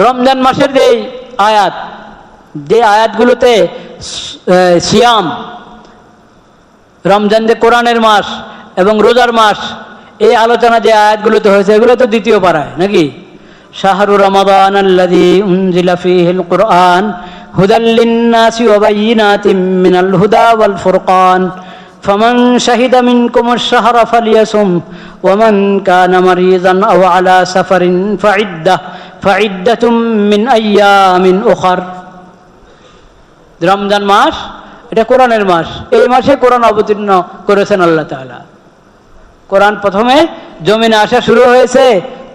রমজান মাসের যে আয়াতগুলোতে সিয়াম, রমজান যে কোরআনের মাস এবং রোজার মাস, এই আলোচনা যে আয়াতগুলোতে হয়েছে এগুলো তো দ্বিতীয় পারায় নাকি? শাহরু রমাদান আল্লাযী উনজিলা ফীহিল কুরআন হুদাল লিন-নাসি ওয়া বায়িনাতিম মিনাল হুদা ওয়াল ফুরকান ফামান শাহিদা মিনকুমুশ শাহরা ফালিয়াসুম ওয়া মান কানা মারিযান আও আলা সাফারিন ফাইদ্দাতুম মিন আইয়ামিন উখর। রমজান মাস এটা কোরআনের মাস, এই মাসে কোরআন অবতীর্ণ করেছেন আল্লাহ তাআলা। কোরআন প্রথমে জমিনে আসা শুরু হয়েছে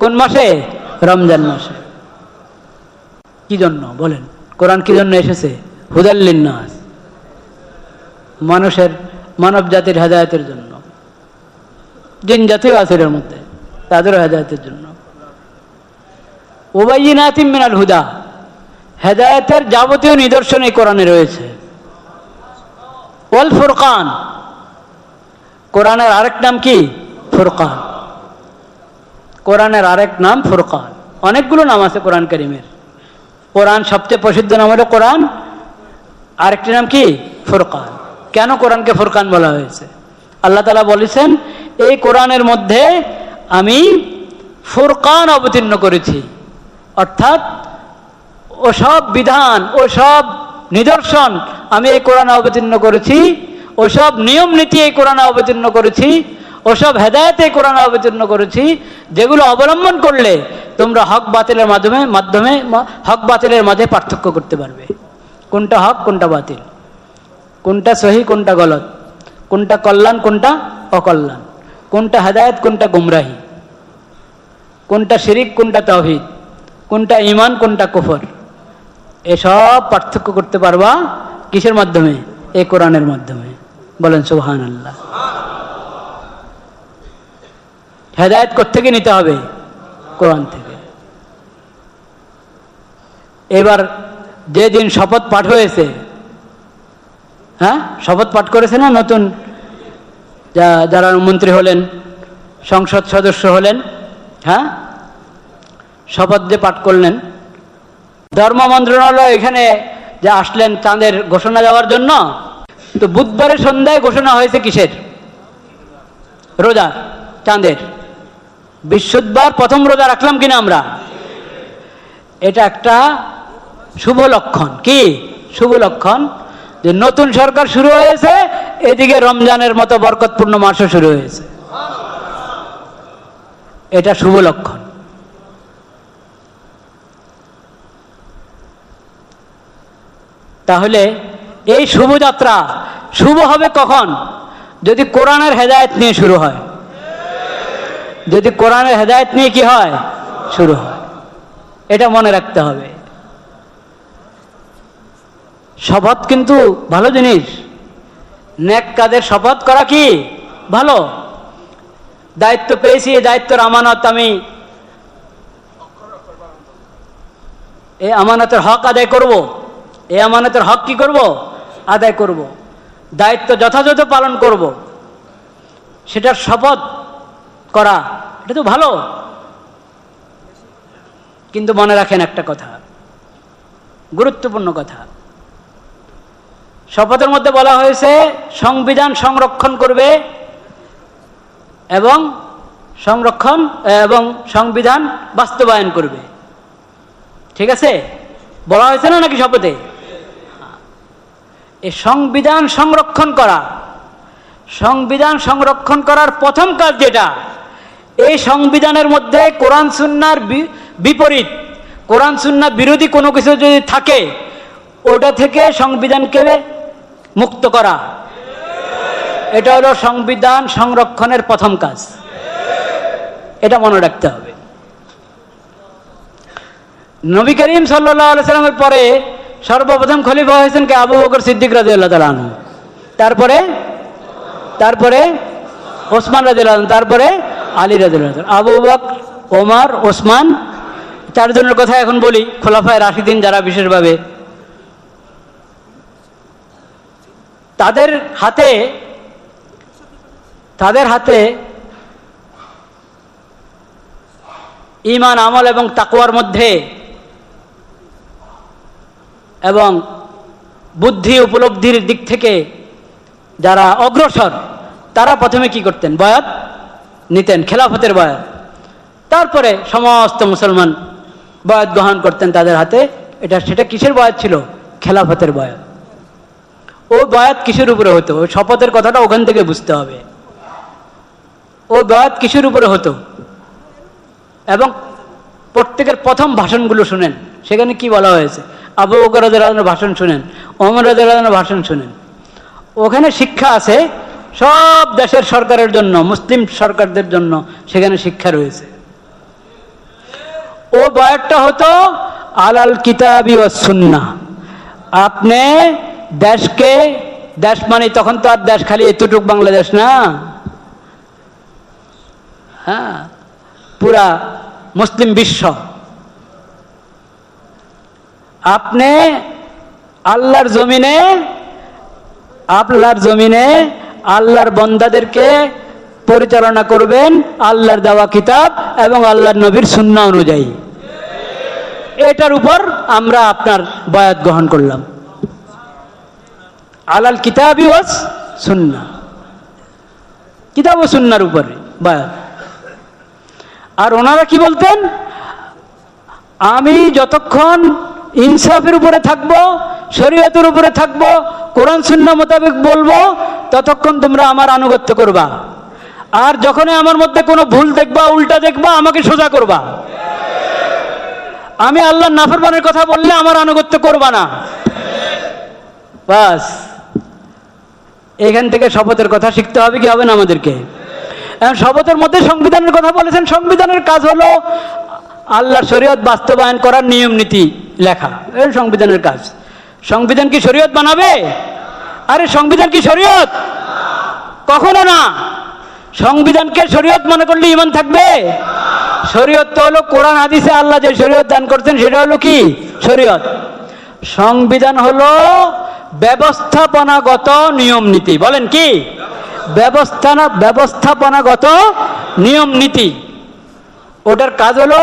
কোন মাসে? রমজান মাসে। কি জন্য বলেন? কোরআন কি জন্য এসেছে? হুদাল লিন-নাস, মানব জাতির হেদায়েতের জন্য। জিন জাতিও আছে এর মধ্যে, তাদেরও হেদায়েতের জন্য। ওয়া বায়িনাতিম মিনাল হুদা, হেদায়েতের যাবতীয় নিদর্শন এই কোরআনে রয়েছে। ওয়াল ফুরকান, কোরআনের আরেক নাম কি? ফুরকান। কোরআনের আরেক নাম ফুরকান। অনেকগুলো নাম আছে কোরআন কারীমের। কোরআন সবচেয়ে প্রসিদ্ধ নাম হলো কোরআন, আরেকটি নাম কি? ফুরকান। কেন কোরআনকে ফুরকান বলা হয়েছে? আল্লাহ তাআলা বলেছেন এই কোরআনের মধ্যে আমি ফুরকান অবতীর্ণ করেছি, অর্থাৎ ওসব বিধান, ওসব নিদর্শন আমি এই কোরআনে অবতীর্ণ করেছি, ওসব নিয়ম নীতি এই কোরআনে অবতীর্ণ করেছি, ওসব হেদায়েত এই কোরআনে অবতীর্ণ করেছি যেগুলো অবলম্বন করলে তোমরা হক বাতিলের হক বাতিলের মাঝে পার্থক্য করতে পারবে। কোনটা হক, কোনটা বাতিল, কোনটা সহি, কোনটা গলত, কোনটা কল্যাণ, কোনটা অকল্যাণ, কোনটা হেদায়েত, কোনটা গুমরাহি, কোনটা শিরিক, কোনটা তাওহীদ, কোনটা ঈমান, কোনটা কুফর, এসব পার্থক্য করতে পারবা কিসের মাধ্যমে? এই কোরআনের মাধ্যমে। বলেন সুবহানাল্লাহ। হেদায়েত কোত্থেকে নিতে হবে? কোরআন থেকে। এবার যেদিন শপথ পাঠ হয়েছে, শপথ পাঠ করেছে না নতুন যারা মন্ত্রী হলেন, সংসদ সদস্য হলেন, শপথ যে পাঠ করলেন, ধর্ম মন্ত্রণালয় এখানে যে আসলেন চাঁদের ঘোষণা দেওয়ার জন্য, তো বুধবারের সন্ধ্যায় ঘোষণা হয়েছে কিসের? রোজার, চাঁদের। বৃহস্পতিবার প্রথম রোজা রাখলাম কিনা আমরা? এটা একটা শুভ লক্ষণ। কি শুভ লক্ষণ? যে নতুন সরকার শুরু হয়েছে, এদিকে রমজানের মতো বরকতপূর্ণ মাসও শুরু হয়েছে। এটা শুভ লক্ষণ। তাহলে এই শুভযাত্রা শুভ হবে কখন? যদি কোরআনের হেদায়েত নিয়ে শুরু হয়। যদি কোরআনের হেদায়েত নিয়ে কি হয়? শুরু হয়। এটা মনে রাখতে হবে। শপথ কিন্তু ভালো জিনিস। নেক কাজের শপথ করা কি ভালো। দায়িত্ব পেয়েছি, এই দায়িত্বের আমানত আমি এই আমানতের হক আদায় করব। এই আমানতের হক কি করব? আদায় করব। দায়িত্ব যথাযথ পালন করব, সেটার শপথ করা, এটা তো ভালো। কিন্তু মনে রাখেন একটা কথা, গুরুত্বপূর্ণ কথা। শপথের মধ্যে বলা হয়েছে সংবিধান সংরক্ষণ করবে এবং সংবিধান বাস্তবায়ন করবে। ঠিক আছে, বলা হয়েছে না নাকি শপথে? এই সংবিধান সংরক্ষণ করার প্রথম কাজ যেটা, এই সংবিধানের মধ্যে কোরআন সুন্নাহর বিপরীত, কোরআন সুন্নাহ বিরোধী কোনো কিছু যদি থাকে, ওটা থেকে সংবিধানকে মুক্ত করা। এটা হলো সংবিধান সংরক্ষণের প্রথম কাজ। এটা মনে রাখতে হবে। নবী করিম সাল্লাল্লাহু আলাইহি সাল্লামের পরে সর্বপ্রথম খলিফা হয়েছেন কে? আবু বকর সিদ্দিক রাদিয়াল্লাহু তাআলা আনহু। তারপরে ওসমান রাদিয়াল্লাহু আনহু, তারপরে আলী রাদিয়াল্লাহু আনহু। আবু বকর, ওমর, ওসমান, চারজনের কথা এখন বলি। খোলাফায়ে রাশিদিন যারা বিশেষভাবে, তাদের হাতে ঈমান, আমল এবং তাকওয়ার মধ্যে এবং বুদ্ধি উপলব্ধির দিক থেকে যারা অগ্রসর, তারা প্রথমে কি করতেন? বয়াত নিতেন, খেলাফতের বয়াত। তারপরে সমস্ত মুসলমান বয়াত গ্রহণ করতেন তাদের হাতে। সেটা কিসের বয়াত ছিল? খেলাফতের বয়াত। ও বয়াত কিসের উপরে হতো? ওই শপথের কথাটা ওখান থেকে বুঝতে হবে। ও বয়াত কিসের উপরে হতো? এবং প্রত্যেকের প্রথম ভাষণগুলো শুনেন, সেখানে কি বলা হয়েছে। আবু বকর রাদিয়াল্লাহু আনহুর ভাষণ শুনেন, ওমর রাদিয়াল্লাহু আনহুর ভাষণ শুনেন। ওখানে শিক্ষা আছে সব দেশের সরকারের জন্য, মুসলিম সরকারদের জন্য সেখানে শিক্ষা রয়েছে। ও বয়াতটা হতো আলাল কিতাবি ওয়াস সুন্নাহ। আপনি দেশকে, দেশ মানে তখন তো আর দেশ খালি এতটুক বাংলাদেশ না, হ্যাঁ, পুরা মুসলিম বিশ্ব। আপনি আল্লাহর জমিনে আল্লাহর বান্দাদেরকে পরিচালনা করবেন আল্লাহর দেওয়া কিতাব এবং আল্লাহর নবীর সুন্নাহ অনুযায়ী। এটার উপর আমরা আপনার বয়াত গ্রহণ করলাম, আলাল কিতাবি ওয়াস সুন্নাহ, কিতাব ও সুন্নাহর উপরে বয়াত। আর ওনারা কি বলতেন? আমি যতক্ষণ ইনসাফের উপরে থাকবো, শরীয়তের উপরে থাকবো, কোরআন সুন্নাহ মোতাবেক বলবো, ততক্ষণ তোমরা আমার আনুগত্য করবা। আর যখনই আমার মধ্যে কোনো ভুল দেখবা, উল্টা দেখবা, আমাকে সোজা করবা। আমি আল্লাহর নাফরমানের কথা বললে আমার আনুগত্য করবা না। বাস, এখান থেকে শপথের কথা শিখতে হবে কি হবে না আমাদেরকে? এখন শপথের মধ্যে সংবিধানের কথা বলেছেন। সংবিধানের কাজ হলো আল্লাহর শরীয়ত বাস্তবায়ন করার নিয়ম নীতি লেখা, এই সংবিধানের কাজ। সংবিধান কি শরীয়ত বানাবে? আরে সংবিধান কি শরীয়ত? কখনো না। সংবিধানকে শরীয়ত মনে করলে ঈমান থাকবে? শরীয়ত তো হলো কোরআন হাদিসে আল্লাহ যে শরীয়ত দান করছেন সেটা হলো কি শরীয়ত। সংবিধান হলো ব্যবস্থাপনাগত নিয়ম নীতি। বলেন কি? ব্যবস্থাপনাগত নিয়ম নীতি। ওটার কাজ হলো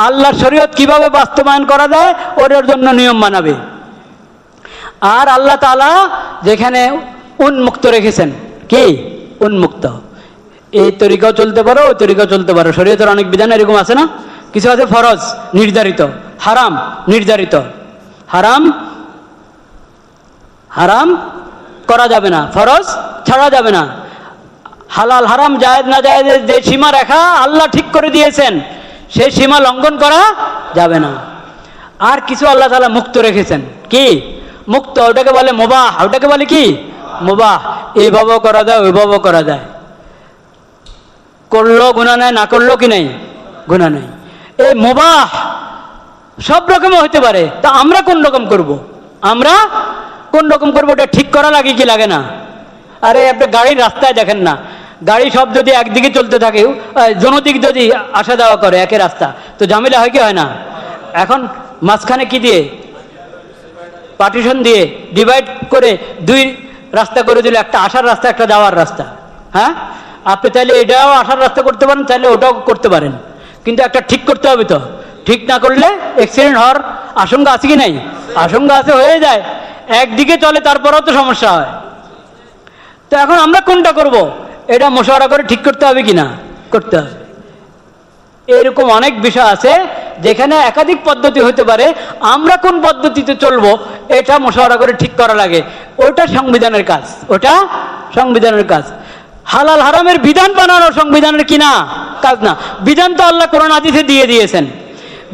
আল্লাহর শরীয়ত কিভাবে বাস্তবায়ন করা যায় ওটার জন্য নিয়ম বানাবে। আর আল্লাহ তাআলা যেখানে উন্মুক্ত রেখেছেন, কি উন্মুক্ত, এই তরিকাও চলতে পারো, ওই তরিকাও চলতে পারো। শরীয়তের অনেক বিধান এরকম আছে না? কিছু আছে ফরজ নির্ধারিত, হারাম নির্ধারিত। হারাম করা যাবে না, ফরজ ছাড়া যাবে না। হালাল হারাম জায়েজ না জায়েজের যে সীমা রেখা আল্লাহ ঠিক করে দিয়েছেন, সেই সীমা লঙ্ঘন করা যাবে না। আর কিছু আল্লাহ তাআলা মুক্ত রেখেছেন, কি মুক্ত, ওটাকে বলে মুবাহ। ওটাকে বলে কি মুবাহ। এইভাবেও করা যায়, ওইভাবেও করা যায়। করলো গুনাহ নাই, না করলো কি নাই গুনাহ নাই। এই মুবাহ সব রকমও হতে পারে। তা আমরা কোন রকম করব? ওটা ঠিক করা লাগে কি লাগে না? আরে আপনি গাড়ির রাস্তায় দেখেন না, গাড়ি সব যদি একদিকে চলতে থাকে, জনদিক যদি আসা যাওয়া করে একই রাস্তা, তো ঝামেলা হয় কি হয় না? এখন মাঝখানে কি দিয়ে, পার্টিশন দিয়ে ডিভাইড করে দুই রাস্তা করে দিলে, একটা আসার রাস্তা একটা যাওয়ার রাস্তা। হ্যাঁ, আপনি চাইলে এটাও আসার রাস্তা করতে পারেন, চাইলে ওটাও করতে পারেন, কিন্তু একটা ঠিক করতে হবে। তো ঠিক না করলে অ্যাক্সিডেন্ট হওয়ার আশঙ্কা আছে কি নাই? আশঙ্কা আছে, হয়ে যায়। একদিকে চলে তারপরেও তো সমস্যা হয়। তো এখন আমরা কোনটা করব? এটা মশওয়ারা করে ঠিক করতে হবে কি না? করতে হবে। এরকম অনেক বিষয় আছে যেখানে একাধিক পদ্ধতি হতে পারে। আমরা কোন পদ্ধতিতে চলবো এটা মশওয়ারা করে ঠিক করা লাগে। ওটা সংবিধানের কাজ, ওটা সংবিধানের কাজ। হালাল হারামের বিধান বানানো সংবিধানের কিনা কাজ না। বিধান তো আল্লাহ কোরআন হাদিসে দিয়ে দিয়েছেন।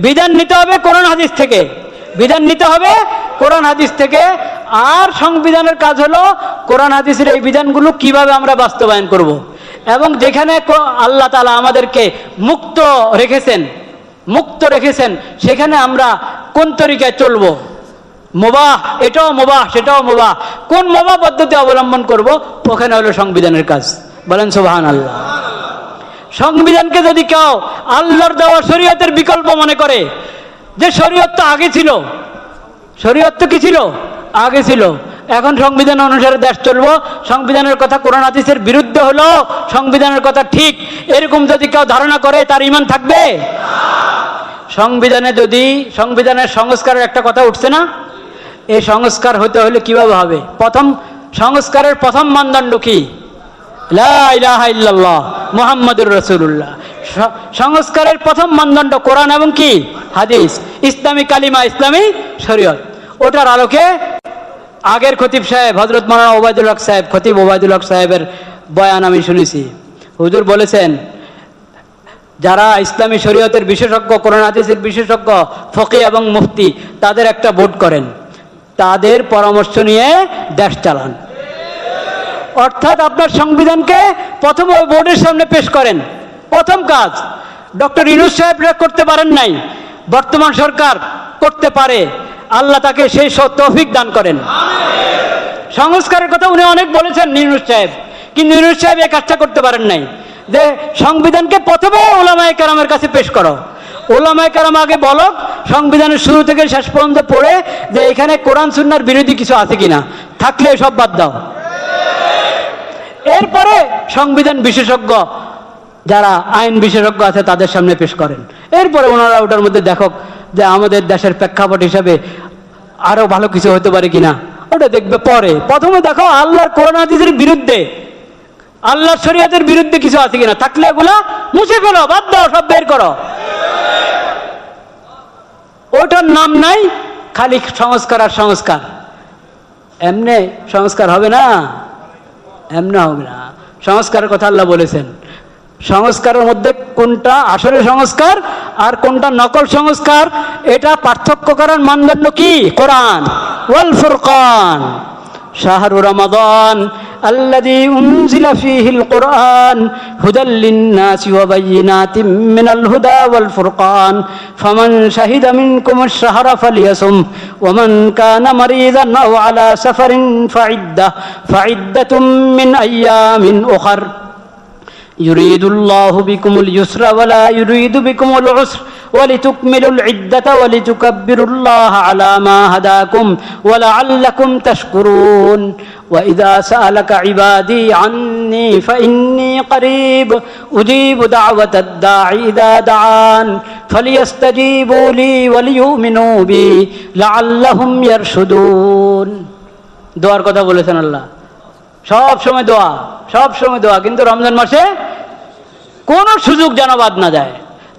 বিধান নিতে হবে কোরআন হাদিস থেকে, বিধান নিতে হবে কোরআন হাদিস থেকে। আর সংবিধানের কাজ হলো কোরআন হাদিসের এই বিধানগুলো কিভাবে আমরা বাস্তবায়ন করব। এবং যেখানে আল্লাহ তাআলা আমাদেরকে মুক্ত রেখেছেন সেখানে আমরা কোন তরিকায় চলবো। মুবাহ, এটাও মুবাহ, সেটাও মুবাহ। কোন মুবাহ পদ্ধতি অবলম্বন করব, ওখানে হলো সংবিধানের কাজ। বলেন সুবহানাল্লাহ। সংবিধানকে যদি কেউ আল্লাহর দেওয়া শরীয়তের বিকল্প মনে করে, যে শরীয়ত তো আগে ছিল, শরীয়ত তো কি ছিল? আগে ছিল। এখন সংবিধান অনুসারে দেশ চলবো, সংবিধানের কথা কোরআন হাদিসের বিরুদ্ধে হলো সংবিধানের কথা ঠিক, এরকম যদি কেউ ধারণা করে তার ঈমান থাকবে? সংবিধানের সংস্কারের একটা কথা উঠছে না, এই সংস্কার হতে হলে কিভাবে হবে? প্রথম সংস্কারের প্রথম মানদণ্ড কি? লা ইলাহা ইল্লাল্লাহ মুহাম্মাদুর রাসূলুল্লাহ। সংস্কারের প্রথম মানদণ্ড কোরআন এবং কি হাদিস, ইসলামী কালিমা, ইসলামী শরীয়ত। ওটার আলোকে আগের খতিব সাহেব হযরত মাওলানা ওবায়দুল হক সাহেব, খতিব ওবায়দুল হক সাহেবের বয়ান আমি শুনেছি। হুজুর বলেছেন, যারা ইসলামী শরীয়তের বিশেষজ্ঞ, কোরআন হাদিসের বিশেষজ্ঞ, ফকি এবং মুফতি, তাদের একটা বোর্ড করেন, তাদের পরামর্শ নিয়ে দেশ চালান। অর্থাৎ আপনার সংবিধানকে প্রথম ওই বোর্ডের সামনে পেশ করেন। প্রথম কাজ। ডক্টর ইউনূস সাহেবরা করতে পারেন নাই, বর্তমান সরকার করতে পারে, আল্লাহ তাকে সেই তৌফিক দান করেন। সংস্কারের কথা উনি অনেক বলেছেন ইউনূস সাহেব, কিন্তু ইউনূস সাহেব এই কাজটা করতে পারেন নাই, যে সংবিধানকে প্রথমে উলামায়ে কেরামের কাছে পেশ করো। উলামায়ে কেরাম আগে বলো, সংবিধানের শুরু থেকে শেষ পর্যন্ত পড়ে, যে এখানে কোরআন সুন্নাহর বিরোধী কিছু আছে কিনা, থাকলে সব বাদ দাও। এরপরে সংবিধান বিশেষজ্ঞ, যারা আইন বিশেষজ্ঞ আছে, তাদের সামনে পেশ করেন। এরপরে ওনারা ওটার মধ্যে দেখো যে আমাদের দেশের প্রেক্ষাপট হিসাবে আরো ভালো কিছু হতে পারে কিনা, ওটা দেখবে পরে। প্রথমে দেখো আল্লাহর কোরআন হাদিসের বিরুদ্ধে, আল্লাহর শরীয়তের বিরুদ্ধে কিছু আছে কিনা, থাকলে এগুলা মুছে ফেলো, বাদ দাও, সব বের করো। ওটার নাম নাই খালি সংস্কার আর সংস্কার। এমনি সংস্কার হবে না, এমনি হবে না। সংস্কারের কথা আল্লাহ বলেছেন। সংস্কারের মধ্যে কোনটা আসলে সংস্কার আর কোনটা নকল সংস্কার, এটা পার্থক্য করার মানদণ্ড কি? কোরআন। ওয়াল ফুরকান শাহরু রমাদান আল্লাযী উনজিলা ফীহিল কুরআন হুদাল লিন-নাসি ওয়া বায়িনাতিম মিনাল হুদা ওয়াল ফুরকান ফামান শাহিদা মিনকুমুশ শাহরা ফালিয়াসুম ওয়া মান কানা মারিদান আও আলা সাফারিন ফাইদ্দাতুম মিন আইয়ামিন উখর ইউরিদুল্লাহু বিকুমুল ইউসরা ওয়া লা ইউরিদু বিকুমুল উসর ওয়ালিতুকমিলুল ইদ্দাতা ওয়ালিতুকাব্বিরুল্লাহা আলা মা হাদাকুম ওয়া লাআল্লাকুম তাশকুরুন ওয়া ইযা সাআলাকা ইবাদি আন্নী ফাইন্নী করিব উজিবু দাওয়াতাদ দাঈ ইযা দাআন ফালিয়াস্তাজিবু লি ওয়ালিয়ুমিনু বি লাআল্লাহুম ইয়ারশুদুন। দোয়ার কথা বলেছেন আল্লাহ। সব সময় দোয়া, সব সময় দোয়া, কিন্তু রমজান মাসে কোন সুযোগ যেন বাদ না যায়।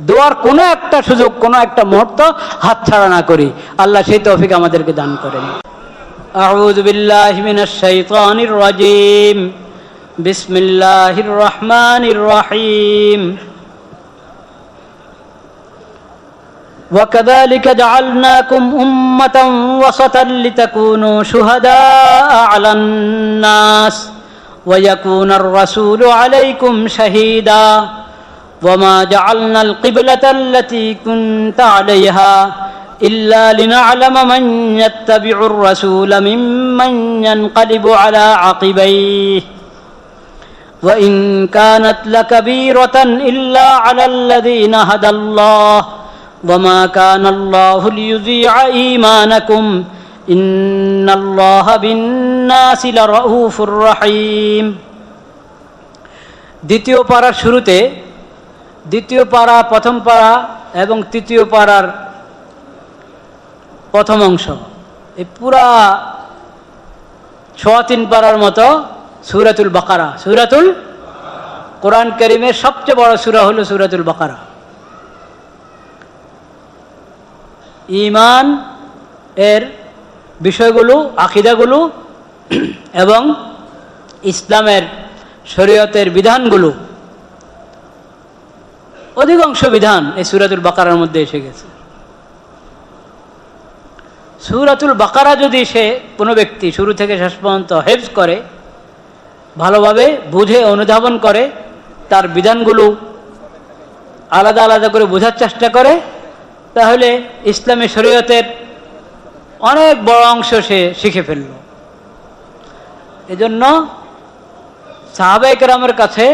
দোয়ার কোনো একটা সুযোগ, কোনো একটা মুহূর্ত হাতছাড়া না করি। আল্লাহ সেই তৌফিক আমাদেরকে দান করেন। আউযু বিল্লাহি মিনাশ শাইতানির রাজীম। বিসমিল্লাহির রহমানির রহিম। وكذلك جعلناكم أمة وسطا لتكونوا شهداء على الناس ويكون الرسول عليكم شهيدا وما جعلنا القبلة التي كنت عليها إلا لنعلم من يتبع الرسول ممن ينقلب على عقبيه وإن كانت لكبيرة إلا على الذين هدى الله وما كان الله ليضيع إيمانكم إن الله بالناس لرؤوف رحيم। দ্বিতীয় পারার শুরুতে, দ্বিতীয় পারা, প্রথম পারা এবং তৃতীয় পারার প্রথম অংশ, এই পুরা 3 পারার মতো সূরাতুল বাকারা। সূরাতুল কোরআন কারীমের সবচেয়ে বড় সূরা হলো সূরাতুল বাকারা। ঈমান এর বিষয়গুলো, আকীদাগুলো এবং ইসলামের শরীয়তের বিধানগুলো, অধিকাংশ বিধান এই সূরাতুল বাকারার মধ্যে এসে গেছে। সূরাতুল বাকারা যদি সে কোনো ব্যক্তি শুরু থেকে শেষ পর্যন্ত হেফজ করে, ভালোভাবে বুঝে অনুধাবন করে, তার বিধানগুলো আলাদা আলাদা করে বোঝার চেষ্টা করে, তাহলে ইসলামী শরীয়তের অনেক বড় অংশ সে শিখে ফেলল। এজন্য সাহাবায়ে কেরামের কাছে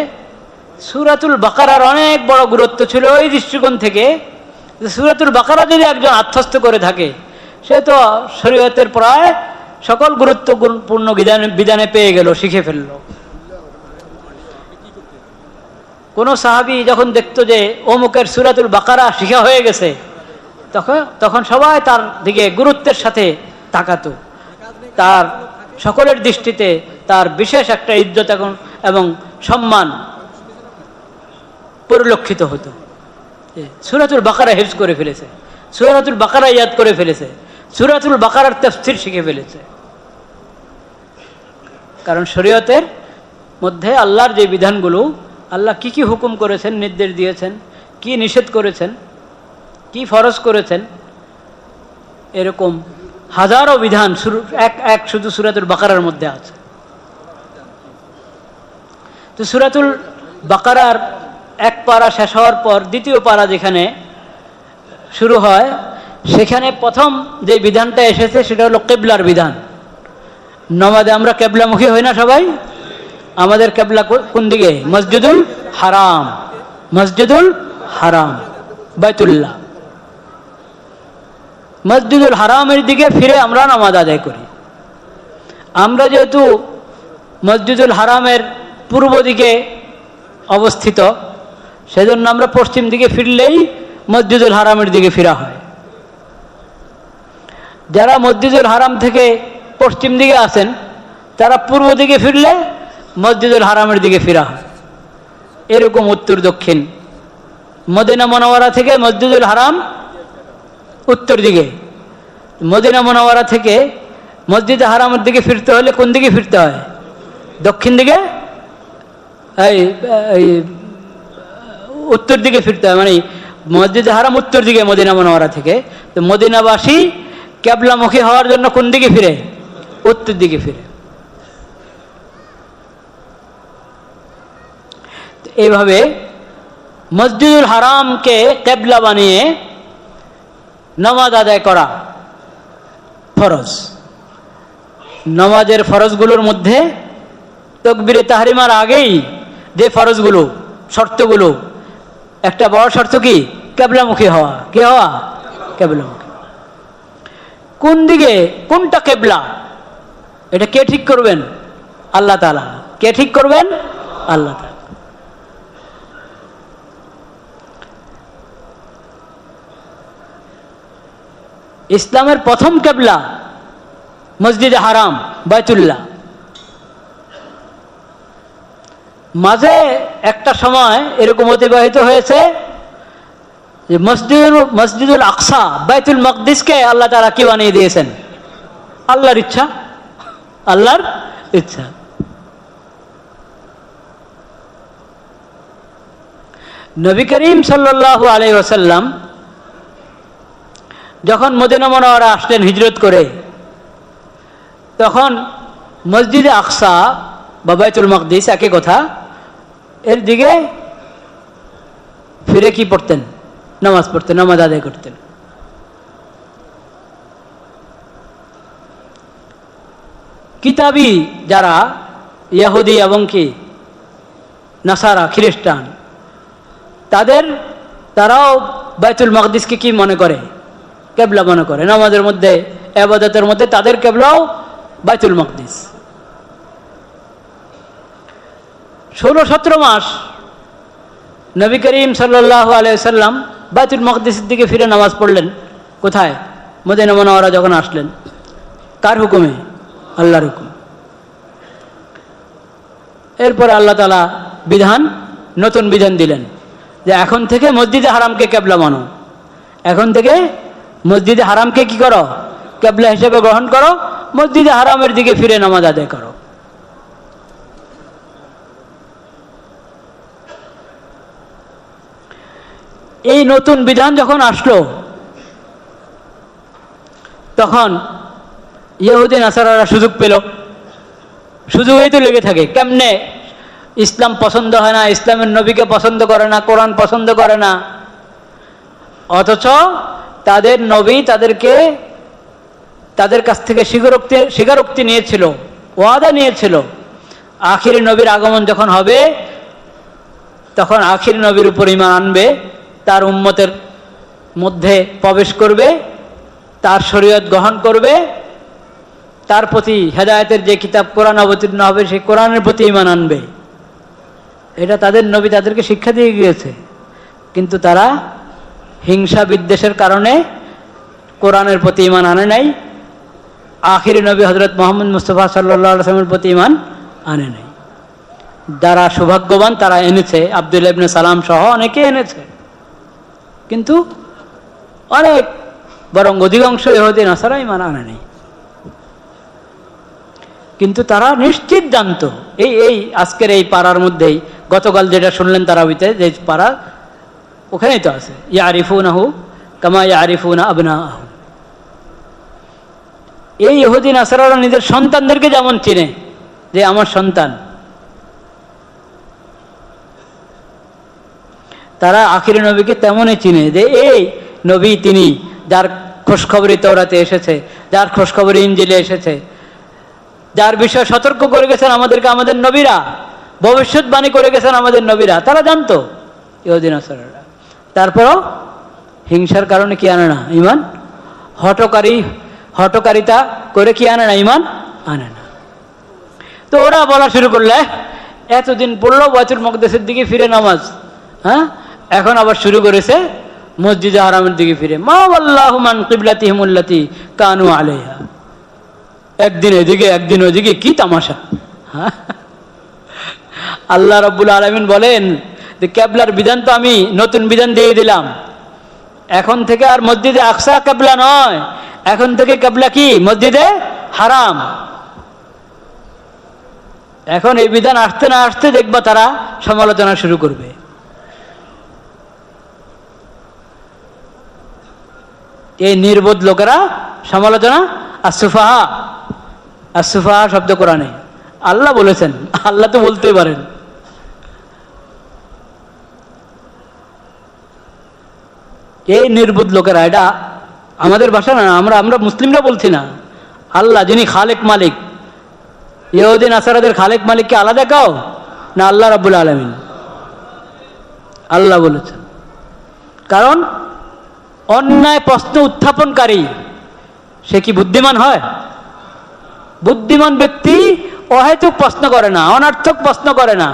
সূরাতুল বাকারার অনেক বড় গুরুত্ব ছিল ওই দৃষ্টিকোণ থেকে যে সূরাতুল বাকারা যদি একজন আত্মস্থ করে থাকে, সে তো শরীয়তের প্রায় সকল গুরুত্বপূর্ণ বিধানে পেয়ে গেল, শিখে ফেলল। কোন সাহাবী যখন দেখতো যে অমুকের সূরাতুল বাকারা শিখা হয়ে গেছে, তখন সবাই তার দিকে গুরুত্বের সাথে তাকাতো, তার সকলের দৃষ্টিতে তার বিশেষ একটা ইজ্জত এবং সম্মান পরিলক্ষিত হতো। সূরাতুল বাকারা হিফজ করে ফেলেছে, সূরাতুল বাকারা ইয়াদ করে ফেলেছে, সূরাতুল বাকারার তাফসীর শিখে ফেলেছে। কারণ শরীয়তের মধ্যে আল্লাহর যে বিধানগুলো, আল্লাহ কি কি হুকুম করেছেন, নির্দেশ দিয়েছেন, কি নিষেধ করেছেন, কি ফরজ করেছেন, এরকম হাজারো বিধান শুধু সূরাতুল বাকারার মধ্যে আছে। তো সূরাতুল বাকারার এক পারা শেষ হওয়ার পর দ্বিতীয় পারা যেখানে শুরু হয়, সেখানে প্রথম যে বিধানটা এসেছে সেটা হলো কিবলার বিধান। নামাজে আমরা কিবলামুখী হই না সবাই? আমাদের কিবলা কোন দিকে? মসজিদুল হারাম, মসজিদুল হারাম, বাইতুল্লাহ। মসজিদুল হারামের দিকে ফিরে আমরা নামাজ আদায় করি। আমরা যেহেতু মসজিদুল হারামের পূর্ব দিকে অবস্থিত, সেজন্য আমরা পশ্চিম দিকে ফিরলেই মসজিদুল হারামের দিকে ফিরা হয়। যারা মসজিদুল হারাম থেকে পশ্চিম দিকে আছেন, তারা পূর্ব দিকে ফিরলে মসজিদুল হারামের দিকে ফিরা হয়। এরকম উত্তর দক্ষিণ। মদিনা মুনাওয়ারা থেকে মসজিদুল হারাম উত্তর দিকে, মদিনা মুনাওয়ারা থেকে মসজিদে হারামের দিকে ফিরতে হলে কোন দিকে ফিরতে হয়? দক্ষিণ দিকে, উত্তর দিকে ফিরতে হয়। মানে মসজিদে হারাম উত্তর দিকে মদিনা মুনাওয়ারা থেকে। তো মদিনাবাসী কিবলামুখী হওয়ার জন্য কোন দিকে ফিরে? উত্তর দিকে ফিরে। এইভাবে মসজিদুল হারামকে কিবলা বানিয়ে নামাজ আদায় করা ফরজ। নামাজের ফরজগুলোর মধ্যে তাকবীরে তাহরিমার আগেই যে ফরজগুলো, শর্তগুলো, একটা বড় শর্ত কি? কিবলামুখী হওয়া। কি হওয়া? কিবলামুখী। কোন দিকে, কোনটা কিবলা, এটা কে ঠিক করবেন? আল্লাহ তাআলা। কে ঠিক করবেন? আল্লাহ তাআলা। ইসলামের প্রথম কিবলা মসজিদে হারাম, বাইতুল্লাহ। মাঝে একটা সময় এরকম অতিবাহিত হয়েছে যে মসজিদুল আকসা, বাইতুল মাকদিসকে আল্লাহ তাআলা কি বানিয়ে দিয়েছেন? আল্লাহর ইচ্ছা, আল্লাহর ইচ্ছা। নবী করিম সাল্লাল্লাহু আলাইহি ওয়াসাল্লাম যখন মদিনা মুনাওয়ারা আসলেন হিজরত করে, তখন মসজিদে আকসা বা বাইতুল মাকদিস একই কথা, এর দিকে ফিরে কি পড়তেন? নামাজ পড়তেন, নামাজ আদায় করতেন। কিতাবী যারা ইহুদি এবং কি নাসারা, খ্রিস্টান, তারাও বাইতুল মাকদিসকে কি মনে করে? কিবলা মনে করে। নামাজের মধ্যে, ইবাদতের মধ্যে তাদের কিবলাও বাইতুল মাকদিস। 16-17 মাস নবী করিম সাল্লাল্লাহু আলাইহি ওয়াসাল্লাম বাইতুল মাকদিসের দিকে ফিরে নামাজ পড়লেন। কোথায়? মদিনা মুনাওয়ারা যখন আসলেন। কার হুকুমে? আল্লাহর হুকুম। এরপর আল্লাহ তাআলা নতুন বিধান দিলেন যে এখন থেকে মসজিদে হারামকে কিবলা মানো। এখন থেকে মসজিদে হারামকে কি করো? কিবলা হিসেবে গ্রহণ করো। মসজিদে হারামের দিকে ফিরে নামাজ আদায় করো। এই নতুন বিধান যখন আসলো, তখন ইহুদি নাসারারা সুযোগ পেল। সুযোগই তো লেগে থাকে। কেমনে? ইসলাম পছন্দ হয় না, ইসলামের নবীকে পছন্দ করে না, কোরআন পছন্দ করে না, অথচ তাদের নবী তাদের কাছ থেকে স্বীকারোক্তি নিয়েছিল, ওয়াদা নিয়েছিল, আখিরি নবীর আগমন যখন হবে তখন আখিরি নবীর উপর ঈমান আনবে, তার উম্মতের মধ্যে প্রবেশ করবে, তার শরীয়ত গ্রহণ করবে, তার প্রতি হেদায়েতের যে কিতাব কোরআন অবতীর্ণ হবে সেই কোরআনের প্রতি ঈমান আনবে। এটা তাদের নবী তাদেরকে শিক্ষা দিয়ে গিয়েছে। কিন্তু তারা হিংসা বিদ্বেষের কারণে কোরআনের প্রতি ঈমান আনে নাই, আখিরি নবী হযরত মুহাম্মদ মুস্তাফা সাল্লাল্লাহু আলাইহি ওয়াসাল্লামের প্রতি ঈমান আনে নাই। যারা সৌভাগ্যবান তারা এনেছে, আব্দুল্লাহ ইবনে সালাম সহ অনেকে এনেছে, কিন্তু অনেক বরং অধিকাংশ ইহুদি নাসারা ঈমান আনে নাই। কিন্তু তারা নিশ্চিত জানতো, এই আজকের এই পাড়ার মধ্যেই গতকাল যেটা শুনলেন তারাবিতে, যে পাড়া ওখানেই তো আছে, ইয়ারিফুনাহু কামা ইয়ারিফুনা আবনাআহুম। এই ইহুদি নাসারারা নিজের সন্তানদেরকে যেমন চিনে যে আমার সন্তান, তারা আখিরি নবীকে তেমনই চিনে যে এই নবী তিনি, যার খোঁজখবরি তওরাতে এসেছে, যার খোঁজখবরি ইনজিলে এসেছে, যার বিষয়ে সতর্ক করে গেছেন আমাদেরকে আমাদের নবীরা, ভবিষ্যৎবাণী করে গেছেন আমাদের নবীরা। তারা জানতো ইহুদি নাসারারা। তারপরও হিংসার কারণে কি আনে না ঈমান? হটকারিতা করে কি আনে না ঈমান? আনে না। তো ওরা বলা শুরু করলে, এতদিন পড়লো বাইতুল মাকদিসের দিকে ফিরে নামাজ, হ্যাঁ, এখন আবার শুরু করেছে মসজিদে হারামের দিকে ফিরে। মা ওয়াল্লাহু মান কিবলাতিহিম আল্লাতী কানু আলাইহা। একদিন এদিকে একদিন ওদিকে, কি তামাশা! আল্লাহ রাব্বুল আলামিন বলেন যে কিবলার বিধান তো আমি নতুন বিধান দিয়ে দিলাম। এখন থেকে আর মসজিদে আকসা কিবলা নয়, এখন থেকে কিবলা কি? মসজিদে হারাম। এখন এই বিধান আসতে না আসতে দেখবা তারা সমালোচনা শুরু করবে। এই নির্বোধ লোকেরা সমালোচনা। আসুফাহা শব্দ কোরআনে আল্লাহ বলেছেন, আল্লাহ তো বলতেই পারেন। এই নির্বোধ লোকেরা, এটা আমাদের ভাষা না, আমরা মুসলিমরা বলছি না। আল্লাহ যিনি খালেক মালিক, ইহুদি নাসারাদের খালেক মালিককে আলাদা কাও না আল্লাহ রাব্বুল আলামিন? আল্লাহ বলেছেন। কারণ অন্যায় প্রশ্ন উত্থাপনকারী সে কি বুদ্ধিমান হয়? বুদ্ধিমান ব্যক্তি অহেতুক প্রশ্ন করে না, অনর্থক প্রশ্ন করে না,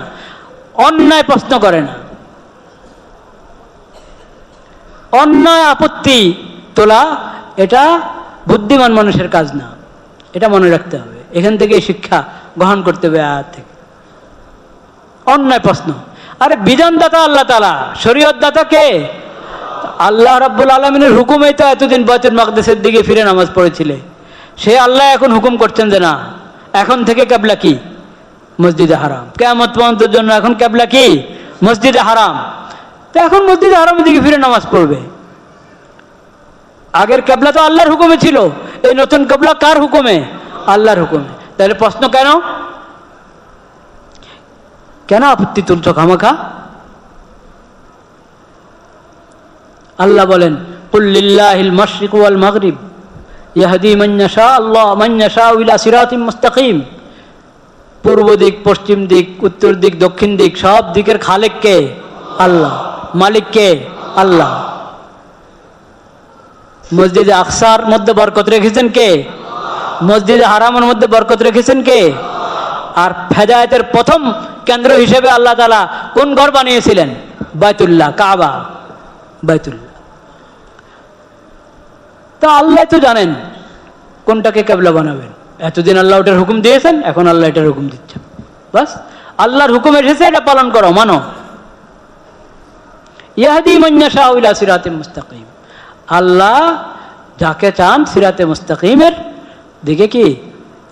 অন্যায় প্রশ্ন করে না। অন্যায় আপত্তি তোলা এটা বুদ্ধিমান মানুষের কাজ না, এটা মনে রাখতে হবে। এখান থেকে শিক্ষা গ্রহণ করতে হবে আয়াত থেকে। অন্যায় প্রশ্ন, আরে বিধানদাতা আল্লাহ তাআলা, শরীয়ত দাতা কে? আল্লাহ রাব্বুল আলামিনের হুকুমেই তো এতদিন বাইতুল মাকদিসের দিকে ফিরে নামাজ পড়েছিলে। সে আল্লাহ এখন হুকুম করছেন যে না, এখন থেকে কিবলা কি? মসজিদে হারাম। কিয়ামত পর্যন্তের জন্য এখন কিবলা কি? মসজিদে হারাম। তো এখন মসজিদে হারামের দিকে ফিরে নামাজ পড়বে। আগের কিবলা তো আল্লাহর হুকুমে ছিল, এই নতুন কিবলা কার হুকুমে? আল্লাহর হুকুমে। তাহলে প্রশ্ন কেন? কেন আপত্তি তুলছ খামাখা? আল্লাহ বলেন, কুল লিল্লাহিল মাশরিক ওয়াল মাগরিব ইয়াহদি মান ইয়াশা আল্লাহ মান ইয়াশা ইলা সিরাতিম মুস্তাকিম। পূর্ব দিক, পশ্চিম দিক, উত্তর দিক, দক্ষিণ দিক, সব দিকের খালেক কে? আল্লাহ। মালিক কে? আল্লাহ। মসজিদে আকসার মধ্যে বরকত রেখেছেন কে? মসজিদে হারামের মধ্যে বরকত রেখেছেন কে? আর হেদায়েতের প্রথম কেন্দ্র হিসেবে আল্লাহ তাআলা কোন ঘর বানিয়েছিলেন? বাইতুল্লাহ, কাবা, বাইতুল্লাহ। তা আল্লাহ তো জানেন কোনটাকে কিবলা বানাবেন। এতদিন আল্লাহ ওটার হুকুম দিয়েছেন, এখন আল্লাহ এটার হুকুম দিচ্ছেন। বাস, আল্লাহর হুকুম এসেছে, এটা পালন করো, মানো। ইয়াহদি মান ইয়াশা ইলা সিরাতিম মুস্তাকিম। আল্লাহ যাকে চান সিরাতে মুস্তাকিমের দিকে কি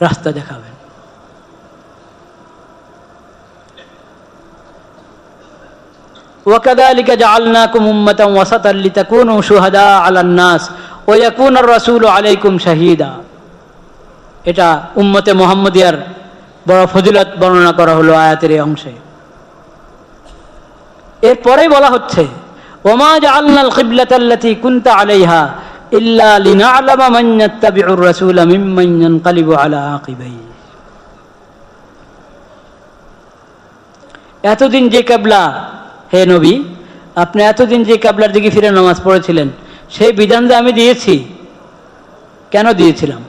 রাস্তা দেখাবেন। وكذلك جعلناكم أمة وسطا لتكونوا شهداء على الناس ويكون الرسول عليكم شهيدا। এটা উম্মতে মুহাম্মদিয়ার বড় ফজিলত বর্ণনা করা হলো আয়াতের এই অংশে। এরপরেই বলা হচ্ছে, ওমা জাআলনাল কিবলাতাল্লাতী কুনতা আলাইহা ইল্লা লিনা'লামা মান ইয়াত্তাবি'ুর রাসূলা মিম্মান ইয়ানকালিবু আলা আকিবাইহি। এতদিন যে কিবলা, হে নবী, আপনি এতদিন যে কিবলার দিকে ফিরে নামাজ পড়েছিলেন, সেই বিধান যে আমি দিয়েছি, কেন দিয়েছিলাম?